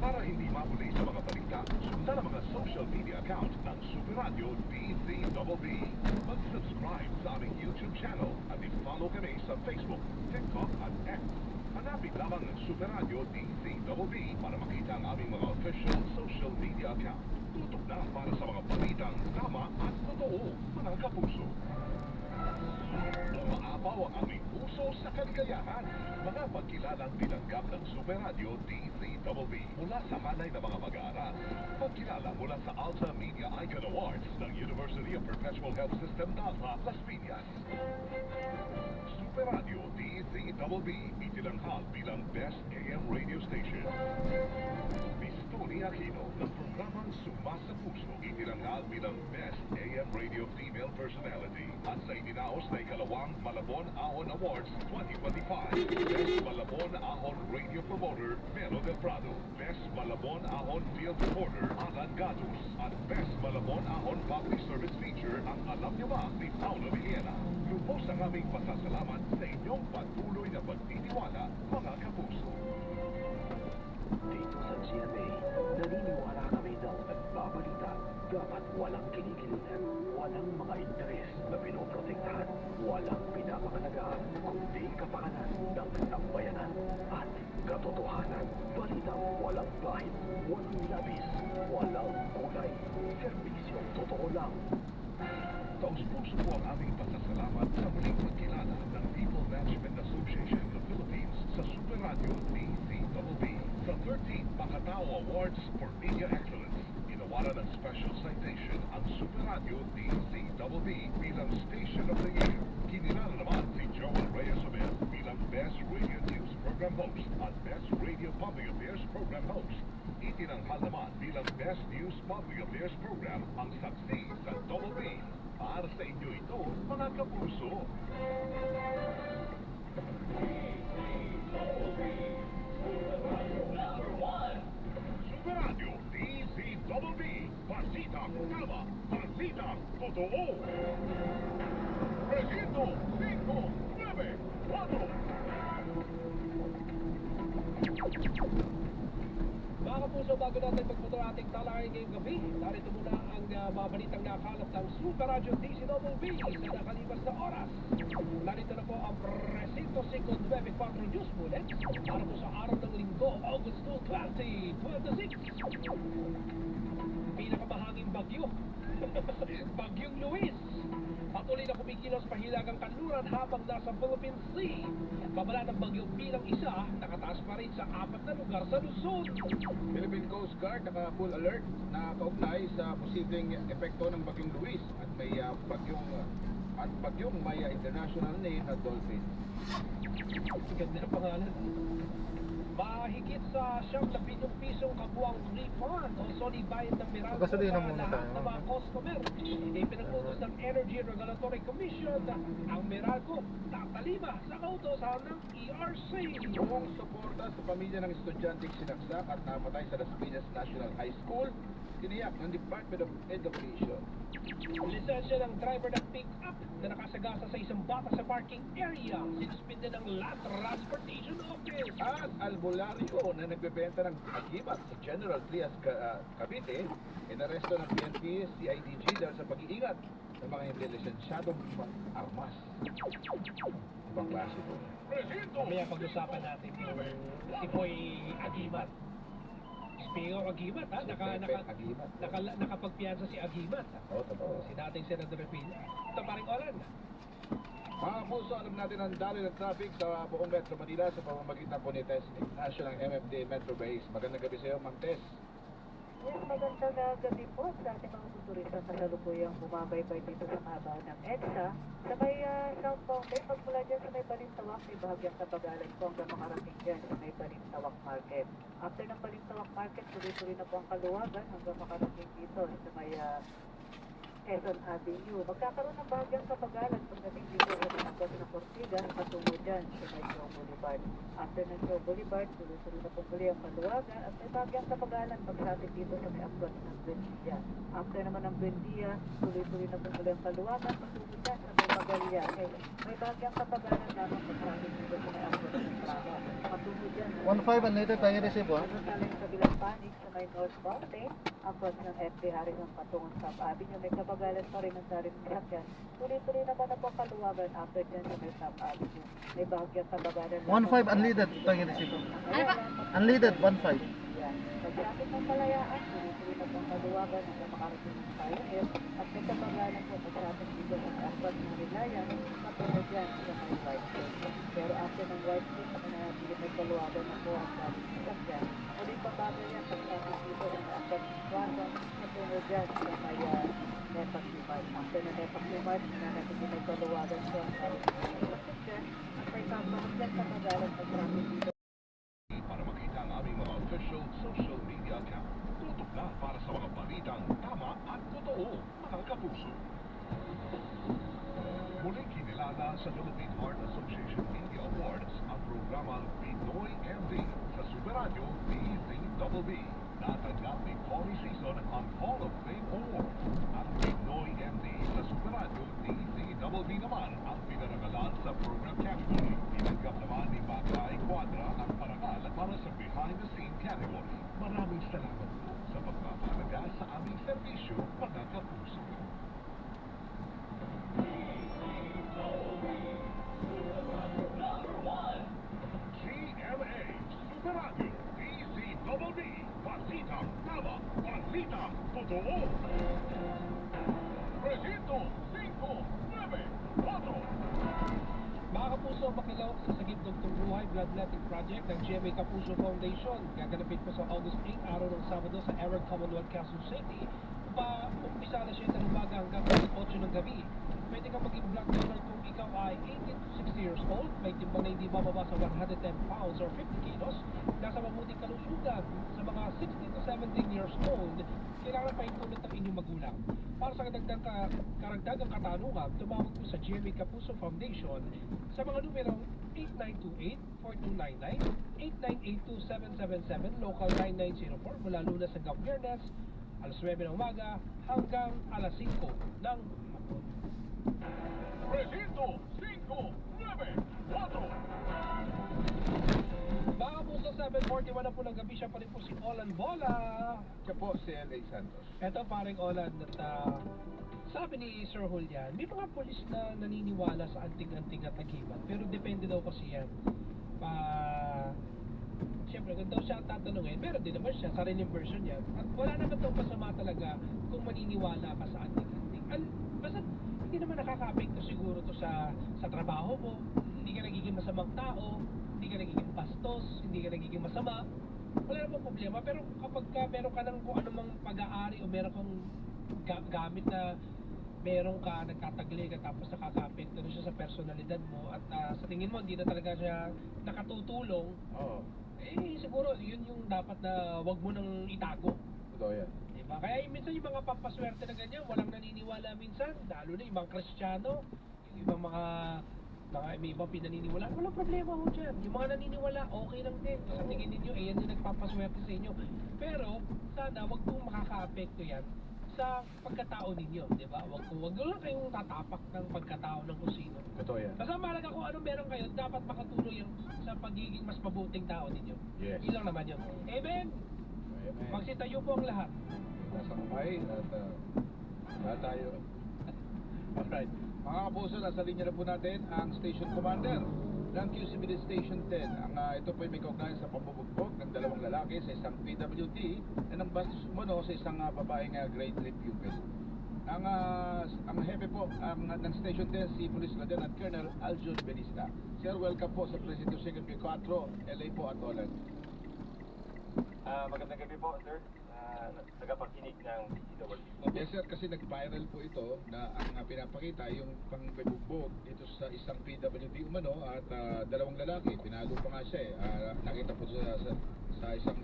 Para hindi mapuli sa mga balita, sundan ang mga social media account ng Super Radio DZWB. Mag-subscribe sa aming YouTube channel at i-follow kami sa Facebook, TikTok at X. Hanapin lamang ng Super Radio DZWB para makita ang aming mga official social media account. Tutok na para sa mga balitang tama at totoo, mga kapuso. Umaapaw ang aming puso sa kaligayahan. Mga pagkilalang tinanggap ng Super Radio DZWB mula sa hanay ng mga mag-aaral. Pagkilala mula sa Alta Media Icon Awards ng University of Perpetual Health System Dalha, Las Piñas. Super Radio DZWB itinanghal bilang Best AM Radio Station. Tony Aquino ng programang Suma sa Puso itinanghal bilang Best AM Radio Female Personality at sa itinaos na ikalawang Malabon Ahon Awards 2025. Best Malabon Ahon Radio Promoter Melo del Prado, Best Malabon Ahon Field Reporter Alan Gatus at Best Malabon Ahon Public Service Feature ang Alam Niyo Ba ni Paolo Villena. Lubos ang aming pasasalamat sa inyong patuloy na pagtitiwala, mga kapuso. Dito sa GMA, naniniwala kami ng nagbabalita dapat walang kinikilingan, walang mga interes na pinoprotektahan, walang pinapangalagaan, kundi kapakanan ng sambayanan at katotohanan. Balitang walang bahid, walang labis, walang kulay. Serbisyong totoo lang. Taus-puso po ang aming pasasalamat sa muling pagkilala ng People Management Association of the Philippines sa Super Radio DZBB sa 13th Makatao Awards for Media Excellence. Inawaran ng special citation ang Super Radio DZBB bilang Station of the Year. Kinilala naman si Joel Reyes-Omer bilang Best Radio News Program Host at Best Radio Public Affairs Program Host. Itinanghal naman bilang Best News Public Affairs Program ang saksi sa Double B. Para sa inyo ito, mga kapuso. Super Radio DZBB. Balitang tama, balitang totoo. Regito 594. Mga kapuso, bago natin magpunta ang ating talakay ngayong gabi, narito muna ang babalitang nakalap ng Super Radio DZBB sa nakalipas na oras. Narito na po ang Presinto 594 News Bullet para po sa araw ng Linggo, August 2026. Pinakamahanging bagyo, Bagyong Luis. Patuloy na kumikilos pahilagang kanluran habang nasa Philippine Sea. Babala ng bagyo bilang isa, nakataas pa rin sa 4 na lugar sa Luzon. Philippine Coast Guard naka-full alert na kaugnay sa posibleng epekto ng Bagyong Luis at may bagyong may international name na Dolphin. Ganda ng pangalan. Mahigit sa 70 pisong kabuang refund o solid bayad ng Meralco Gasolina sa muna lahat tayo. ng mga customer. Ipinagputos ng Energy Regulatory Commission ang Meralco tatalima sa kautosan ng ERC. Buong suporta sa pamilya ng estudyanteng sinaksak at napatay sa Las Piñas National High School, tiniyak ng Department of Education. Lisensya ng driver ng pick-up na nakasagasa sa isang bata sa parking area, sinuspinde ng Land Transportation Office. At albularyo na nagbebenta ng agimat sa General Trias Cavite, inaresto ng PNP, CIDG dahil sa pag-iingat ng mga hindi lisensyadong armas. Ibang klase po. Mamaya pag-usapan natin yung si Boy Agimat. Speaking of Agimat, ha? Agimat. Nakapagpiyansa si Agimat. Oo, totoo. Si dating Senador Pina. Ito paring Olan. Mga puso, alam natin ang daloy ng traffic sa buong Metro Manila sa pamamagitan po ni Tess Ignacio ng MMD Metro Base. Magandang gabi sa iyo, Ma'am Tess. Yes, magandang gabi po sa ating mga tuturista sa salukuyang bumabaybay dito sa mahaba ng EDSA. Sa may southbound lane, pagmula dyan sa may Balintawak, may bahagyang kapagalan po hanggang makarating dyan sa may Balintawak Market. After ng Balintawak Market, tuloy-tuloy na po ang kaluwagan hanggang makarating dito sa may Quezon Avenue. Magkakaroon ng bahagyang kapagalan pagdating dito sa pinagkas ng Ortigas patungo dyan sa may Joe Boulevard. After ng Joe Boulevard, tuloy-tuloy na po muli ang kaluwagan at may bahagyang kapagalan pagsatin dito sa may approach ng Buendia. After naman ng Buendia, tuloy-tuloy na po muli ang kaluwagan patungo dyan sa may Magallanes. May bahagyang kapagalan lamang pagsatin dito sa may approach ng Prada. Patungo dyan. 1.5 ang later tayo receive, ha? Ano talang sa Bilang Panig sa may northbound lane, approach ng FB Harrison patungong South Avenue. May kapagalan pa rin ang daring sakyan. Tuloy-tuloy naman na po ang kaluwagan after dyan sa may South Avenue. May bahagyang kapagalan. 1.5 unleaded tayo receive. Unleaded 1.5. Yan. Pag-traffic ng Palayaan, tuloy-tuloy na po ang kaluwagan hanggang makarating ng Pioneer. At may kapagalan po pag-traffic dito sa approach ng Vilayan, patungong dyan sa may White Gate. Pero after ng White Gate, may kaluwagan na po ang dating sakyan. Ulit pabagal yan pag-traffic dito sa approach ng Quezon, patungong dyan sa may Nepak Lumad. After na Nepak Lumad, na natin din may kaluwagan po ang dating sakyan. At may kapagalan dyan kapagalan pag-traffic dito. Para makita ang aming mga official social media account. Tutok na para sa mga balitang tama at totoo, mga kapuso. Muling kinilala sa Philippine Heart Association India Awards ang programang Pinoy MD sa Super Radio DZBB. Natanggap ni Connie Season ang Hall of Fame Award. Ang Pinoy MD sa Super Radio DZBB DZWB naman ang pinaragalan sa program category. Tinanggap naman ni Bagay Quadra ang parangal para sa behind-the-scene category. Maraming salamat po sa pagpapahalaga sa aming serbisyo, mga kapuso. GMA Super Radio DZWB Balitang Tama, Balitang Totoo. Presinto 594. Mga kapuso, makilawak sa Sagip Dugtong Buhay Bloodletting Project ng GMA Kapuso Foundation. Gaganapin po sa August 8, araw ng Sabado sa Eric Commonwealth, Quezon City. Umpisa na siya ng umaga hanggang 8 ng gabi. Pwede kang maging blood donor kung ikaw ay 18 to 60 years old, may timbang na hindi bababa sa 110 pounds or 50 kilos, nasa mabuting kalusugan, sa mga 16 to 17 years old, kailangan pa itulot ng inyong magulang. Para sa karagdagang katanungan, tumawag po sa GMA Kapuso Foundation sa mga numerong 8928-4299, 8982-777, local 9904 mula Lunes hanggang Biyernes, alas 9 ng umaga hanggang alas 5 ng hapon. Presinto 594. Mga kapuso, 7:41 na po ng gabi, siya pa rin po si Olan Bola. Siya po si L.A. Santos. Eto paring Olan, at sabi ni Sir Julian, may mga polis na naniniwala sa anting-anting at agimat, pero depende daw kasi yan. Siyempre, kung daw siya tatanungin, meron din naman siya, sariling version yan. At wala naman daw masama talaga kung maniniwala ka sa anting-anting. Basta hindi naman nakaka-apekto siguro to sa trabaho mo, hindi ka nagiging masamang tao, hindi ka nagiging bastos, hindi ka nagiging masama, wala namang problema. Pero kapag meron ka ng kung anumang pag-aari o meron kang gamit na meron ka, nagtatagli ka, tapos nakaka-apekto na siya sa personalidad mo at sa tingin mo hindi na talaga siya nakatutulong, siguro yun yung dapat na wag mo nang itago. Totoo yan. Diba? Kaya minsan yung mga pampaswerte na ganyan, walang naniniwala minsan, lalo na ibang Kristiyano, yung ibang may ibang pinaniniwala, walang problema ho dyan. Yung mga naniniwala, okay lang din. Sa tingin ninyo, yan yung nagpapaswerte sa inyo. Pero, sana, wag pong makaka-apekto yan sa pagkatao ninyo, di ba? Wag lang kayong tatapak ng pagkatao ng kung sino. Totoo yan. Basta mahalaga kung anong meron kayo, dapat makatulong yung sa pagiging mas mabuting tao ninyo. Yes. Yun lang naman yun. Amen! Amen. Magsitayo po ang lahat. Nasa kamay at lahat tayo. Alright. Mga kapuso, nasa linya na po natin ang Station Commander ng QCPD Station 10. Ito po ay may kaugnayan sa pambubugbog ng dalawang lalaki sa isang PWD na nang bastos umano sa isang babaeng grade 3 pupil. Ang hepe po ng Station 10 si Police Lieutenant Colonel Aljun Benista. Sir, welcome po sa Presidente 4, LA po at Olan. Magandang gabi po, sir. Tagapakinig ng DZWB. Yes sir, kasi nag-viral po ito na ang pinapakita yung pangbubugbog dito sa isang PWD umano at dalawang lalaki, pinalo pa nga siya nakita po sa isang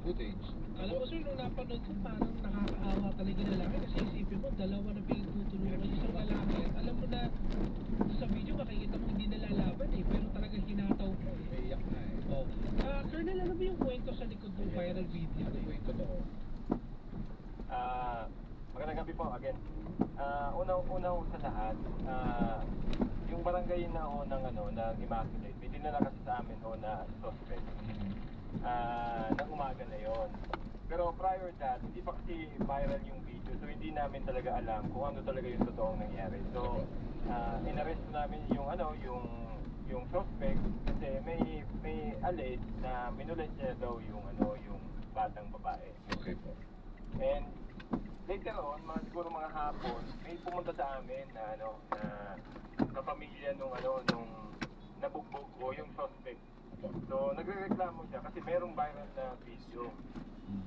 footage. Alam mo sir, nung napanood ko, parang nakakaawa talaga na lalaki kasi isipin mo, dalawa na pinagtutulungan isang lalaki. At alam mo na, sa video makikita mo hindi nalalaban pero talagang hinataw ko Iyak na Colonel, ano ba yung kwento sa likod ng viral video? Ano po yung totoo? Magandang gabi po again. Una sa lahat, yung barangay na ng Immaculate, may dinala kasi sa amin na suspect. Nang umaga na yon. Pero prior that, hindi pa kasi viral yung video, so hindi namin talaga alam kung ano talaga yung totoong nangyari. So, in-arrest namin yung suspect kasi may alleged na minulit niya daw yung batang babae. Okay po. And later on, siguro mga hapon, may pumunta sa amin na kapamilya nung nabugbog o yung suspect. So nagrereklamo siya kasi merong viral na video.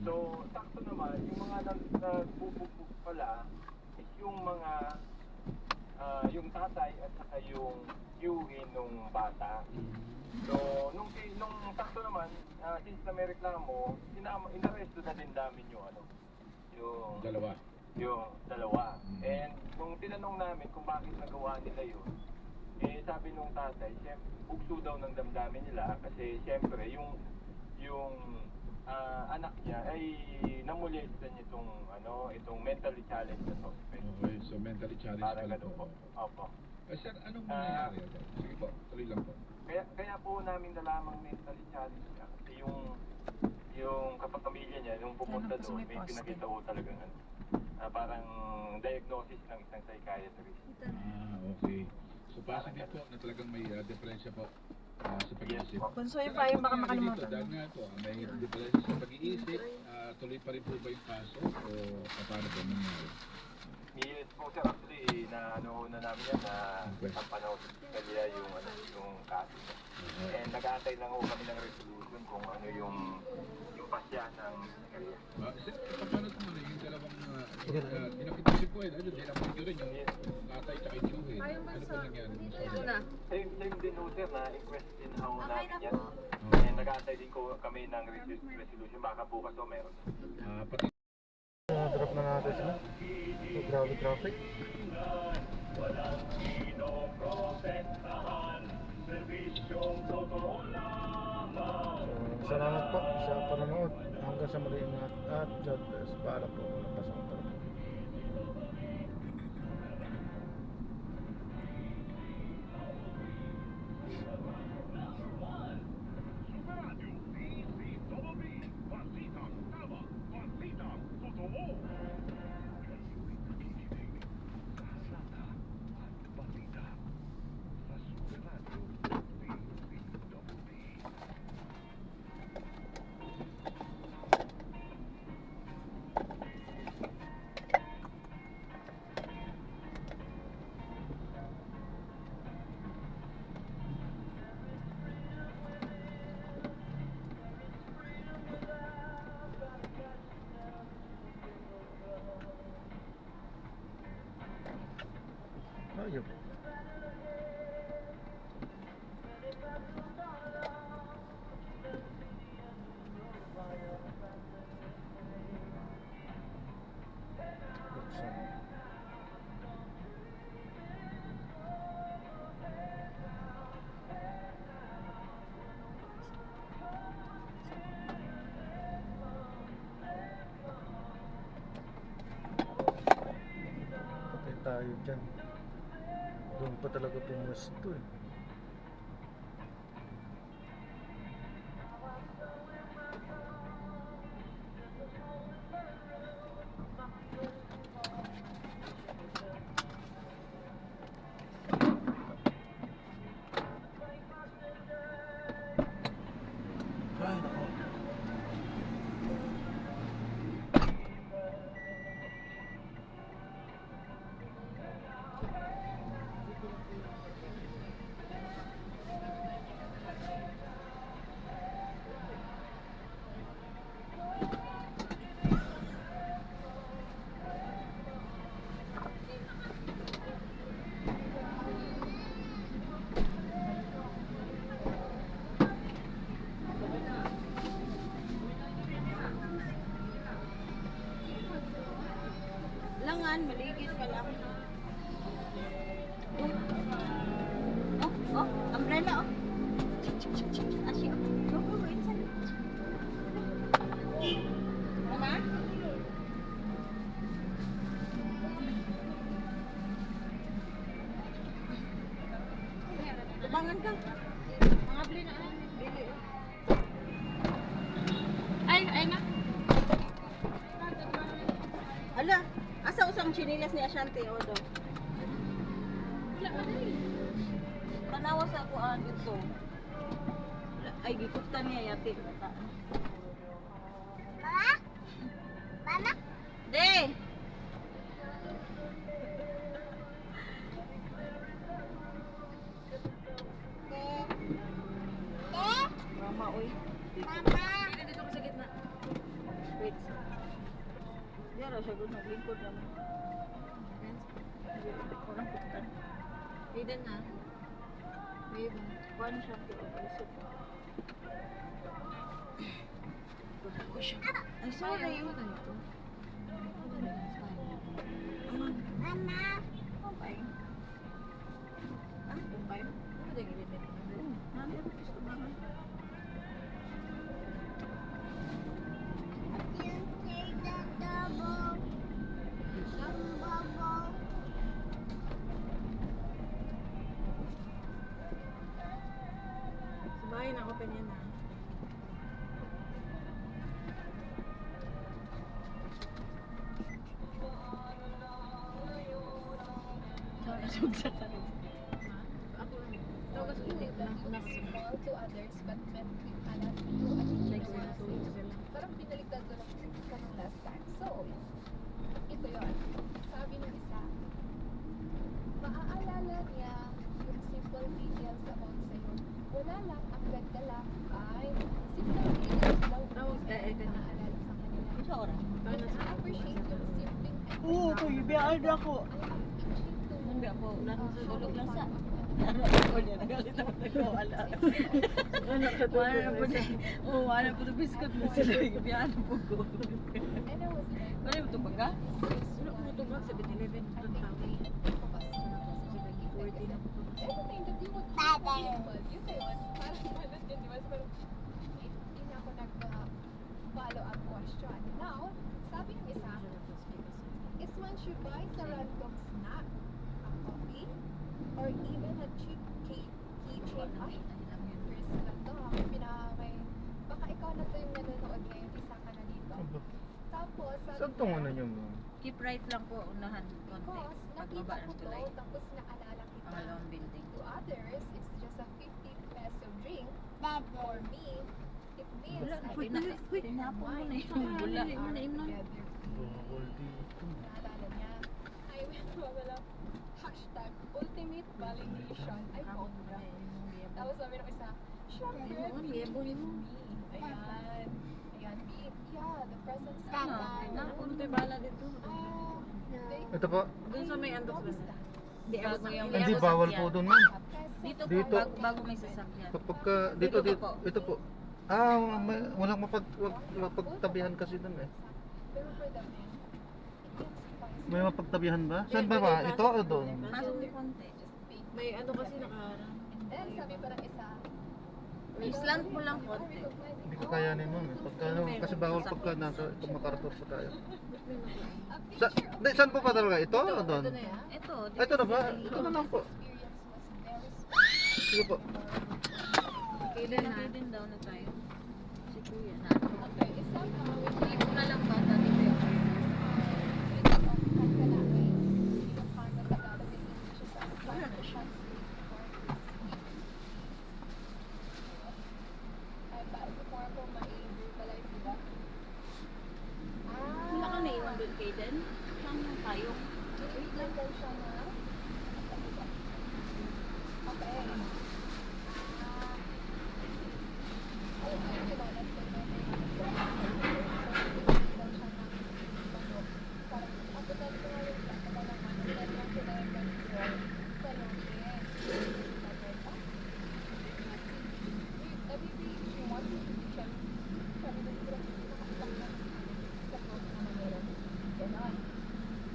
So sakto naman yung mga nagbubugbog pala is yung mga yung tatay at saka yung viewin nung bata. So nung sakto naman since na may reklamo, inaresto na din namin yung dalawa. Yung dalawa. And nung tinanong namin kung bakit nagawa nila yun, sabi nung tatay, bugso daw ng damdamin nila kasi siyempre yung anak niya ay namolestan itong itong mentally challenged na suspect. Okay, so mentally challenged Parang pala ganun to. po. Opo. Sir, anong nangyayari? Sige po, tuloy lang po. Kaya po namin nalamang mentally challenged siya kasi yung kapamilya niya nung pumunta Sana po doon, may may poste. pinakita ko talagang parang diagnosis ng isang psychiatrist. Okay. So positive po na talagang may diferensya po sa pag-iisip. Bunso yung Sir, pa yung ano baka nangyari dito? makalimutan Dahil mo. nga po, may diferensya sa pag-iisip, tuloy pa rin po ba yung kaso o paano po nangyari? Yes po sir, actually na na namin yan na sampanaw sa kanya yung kaso niya. And nag-aantay lang ho kami ng resolution kung ano yung pasya ng kanya. Sir, paano naman yung dalawang pinakita po dahil hindi naman yun rin yung tatay at inuhin. Ano po nangyari? Same din ho sir, na-inquest din ho namin yan. And nag-aantay din ko kami ng resolution, baka bukas o meron. Pati Drop na natin sila. So, grabe traffic. So, salamat po sa panonood. Hanggang sa muli at God bless. Para po. Walang pasang traffic. Ayun. Buksan. Patay tayo dyan. Doon pa talaga pumusto eh. Ay, nako. Langan, maligid pa lang. Oh, umbrella oh. Asyo. Go, inside. Mama? Tubangan ka. Mga bili na. Bili. Ay na. Ala, asa usang chinilas ni Ashanti Odo? Wala ka dali. Tanawa sa ako dito. Ay, gikuptan niya yati. Mama? Mama? De! Mama, uy. Mama! Dito ko sa gitna. Wait. Diyan raw siya gud naglingkod naman. Kurang kutan. Eden na. May one shot ko isip. Ay, sorry. Mama. Okay. Ah, okay. Ano din gilid nito? Ano gusto ba? Ay, na-open yan na. To others, but meant alas parang binaligtad ko lang ka nung last time. So, ito yun. Sabi ng isa, maaalala niya yung simple details about sa'yo. Wala lang, ang ganda lang ay simple details lang maaalala sa kanila. Sa oras? But na-appreciate yung simpleng Oo, ito, ibiyaan ako. Hindi ako, tulog lang sa. Ano ako niya, nagalit ako nag-wala. Wala na po na, wala po na biscuit mo sila, ibiyaan po ko. Wala mo ito baga? Wala mo ito baga, 7-Eleven, doon tawag. Everything that you would do, you say what? Parang malas yun, di ba? Parang, hindi na ako nag-follow up question. Now, sabi ng isa, is when she buys a random snack, a coffee, or even a cheap keychain. Ay, first lang to. May, baka ikaw na to yung nanonood ngayon, isa ka na dito. Tapos, sabi Saan tong ano nyo mo? Keep right lang po, unahan konti. because nakita ko to, tapos naalala kita. Pangalawang building. To others, it's just a 50 peso drink. For me, it means Wala, I wait, can wait, hinapon mo na yung bula. Bawal dito. Naalala niya, I will wala hashtag ultimate validation. Ay, cobra. Tapos sabi ng isa, syempre, be with me. Ayan. Ayan, be. Yeah, the presence of God. Punta bala dito. Ito po. Doon sa may andos ba? Hindi bawal po doon ma'am. Dito po, Dito. bago may sasakyan. Kapag dito, ito po. Walang mapagtabihan kasi doon eh. Pero for the men, it can suffice. May mapagtabihan ba? Saan ba ba? Ito o doon? Pasok mo konti. May ano kasi nakaharang. And then, sabi parang isa, Islant mo lang konti. Hindi ko kayanin ma'am. Kasi bawal pagka nasa kumakartor pa tayo. Saan po pa talaga? Ito o doon? Ito. Ito na ba? Ito na lang po. Sige po. Kailan daw na tayo. Si Kuya na. okay, isa pa, Hindi ko na lang bata dito yung wala kang naiwan doon kay Den? Saan yung tayong?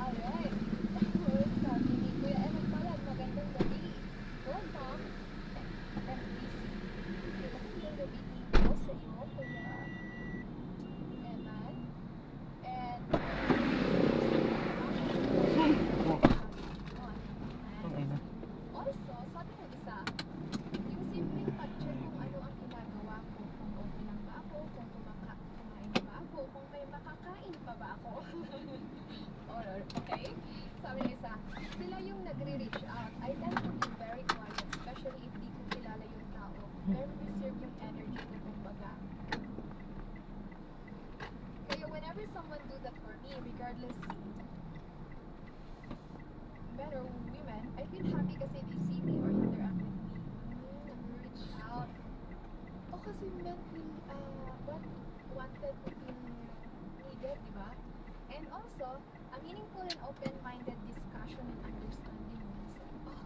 Alright. Tapos sabi ni Kuya Eman pala, magandang gabi. Well, ma'am, magandang gabi dito sa iyo, Kuya Eman. And also, sabi ng isa, yung simpleng pag-check kung ano ang ginagawa ko, kung okay lang ba ako, kung kumain na ba ako, kung may makakain pa ba ako. Okay? Sabi ng isa, sila yung nagre-reach out. I tend to be very quiet, especially if di ko kilala yung tao. Pero reserve yung energy ko, kumbaga. Kaya whenever someone do that for me, regardless men or women, I feel happy kasi they see me or interact with me. Nag-reach out. O kasi men will, wanted to feel needed, di ba? And also, a meaningful and open-minded discussion and understanding oneself.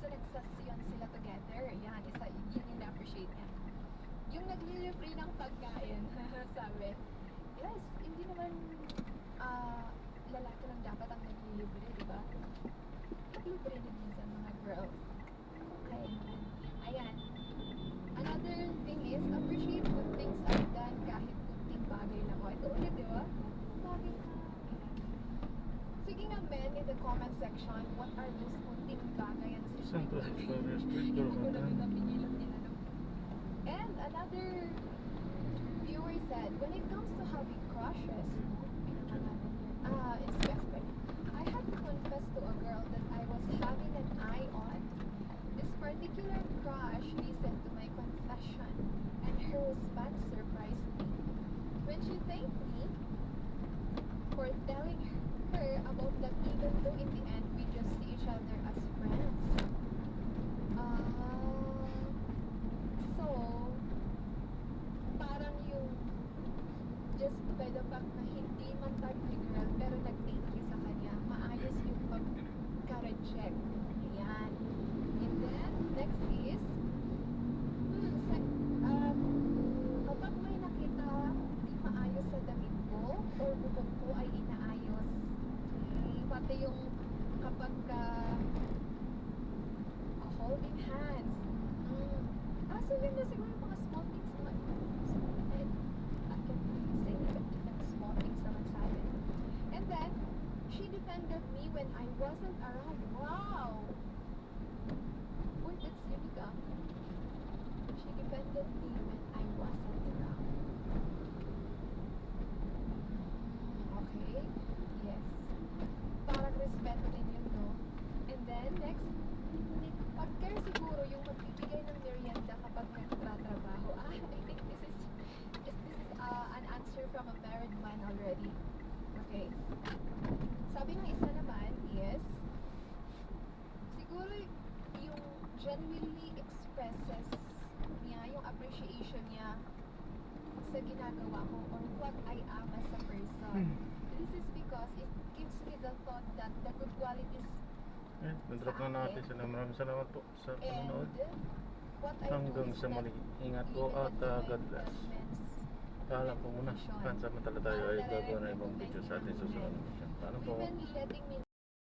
So nagsasyon sila together. Yan, isa, yun yung na-appreciate niya. Yung naglilibre ng pagkain, sabi, yes, hindi naman lalaki lang dapat ang naglilibre, di ba? Naglilibre din minsan mga girls. Okay. Ayan. Another thing is, appreciate good things I've done kahit kunting bagay lang. O, ito ulit, di ba? Bagay na. Sige nga, men, in the comment section, what are those kunting bagay and Saan to? Ako na rin napigilan nila, no? And And another viewer said, when it comes to having crushes, it's respect. I had to confess to a girl that I was having an eye on. This particular crush listened to my confession, and her response surprised me. When she thanked me for telling her about that, even though in the end we just see each other as friends. So, parang yung just by the fact na hindi man type ni girl pero nag-thank you sa kanya, maayos yung pagka-reject. Ayan. And then, next is, kapag may nakita di maayos sa damit ko or bukod ko ay inaayos. Okay? Pati yung kapag holding hands. So yun na siguro yung mga small things naman. I can really say that even small things naman sa akin. And then, she defended me when I wasn't around. Wow! Uy, that's unique ah. She defended me when I wasn't around. Okay? Yes. Parang respeto din yun, no? And then, next, pag-care siguro yung magbibigay ng merienda kapag nagtatrabaho. I think this is an answer from a married man already. Okay. Sabi ng isa naman is, siguro yung genuinely expresses niya yung appreciation niya sa ginagawa ko or what I am as a person. This is because it gives me the thought that the good qualities Nandrop na natin sila. Maraming salamat po sa panonood. what I Hanggang do is sa that muli. Ingat po at God bless. Paalam po muna. Pansamantala tayo ay gagawa ng ibang video sa ating susunod na mission. Paano po? even letting me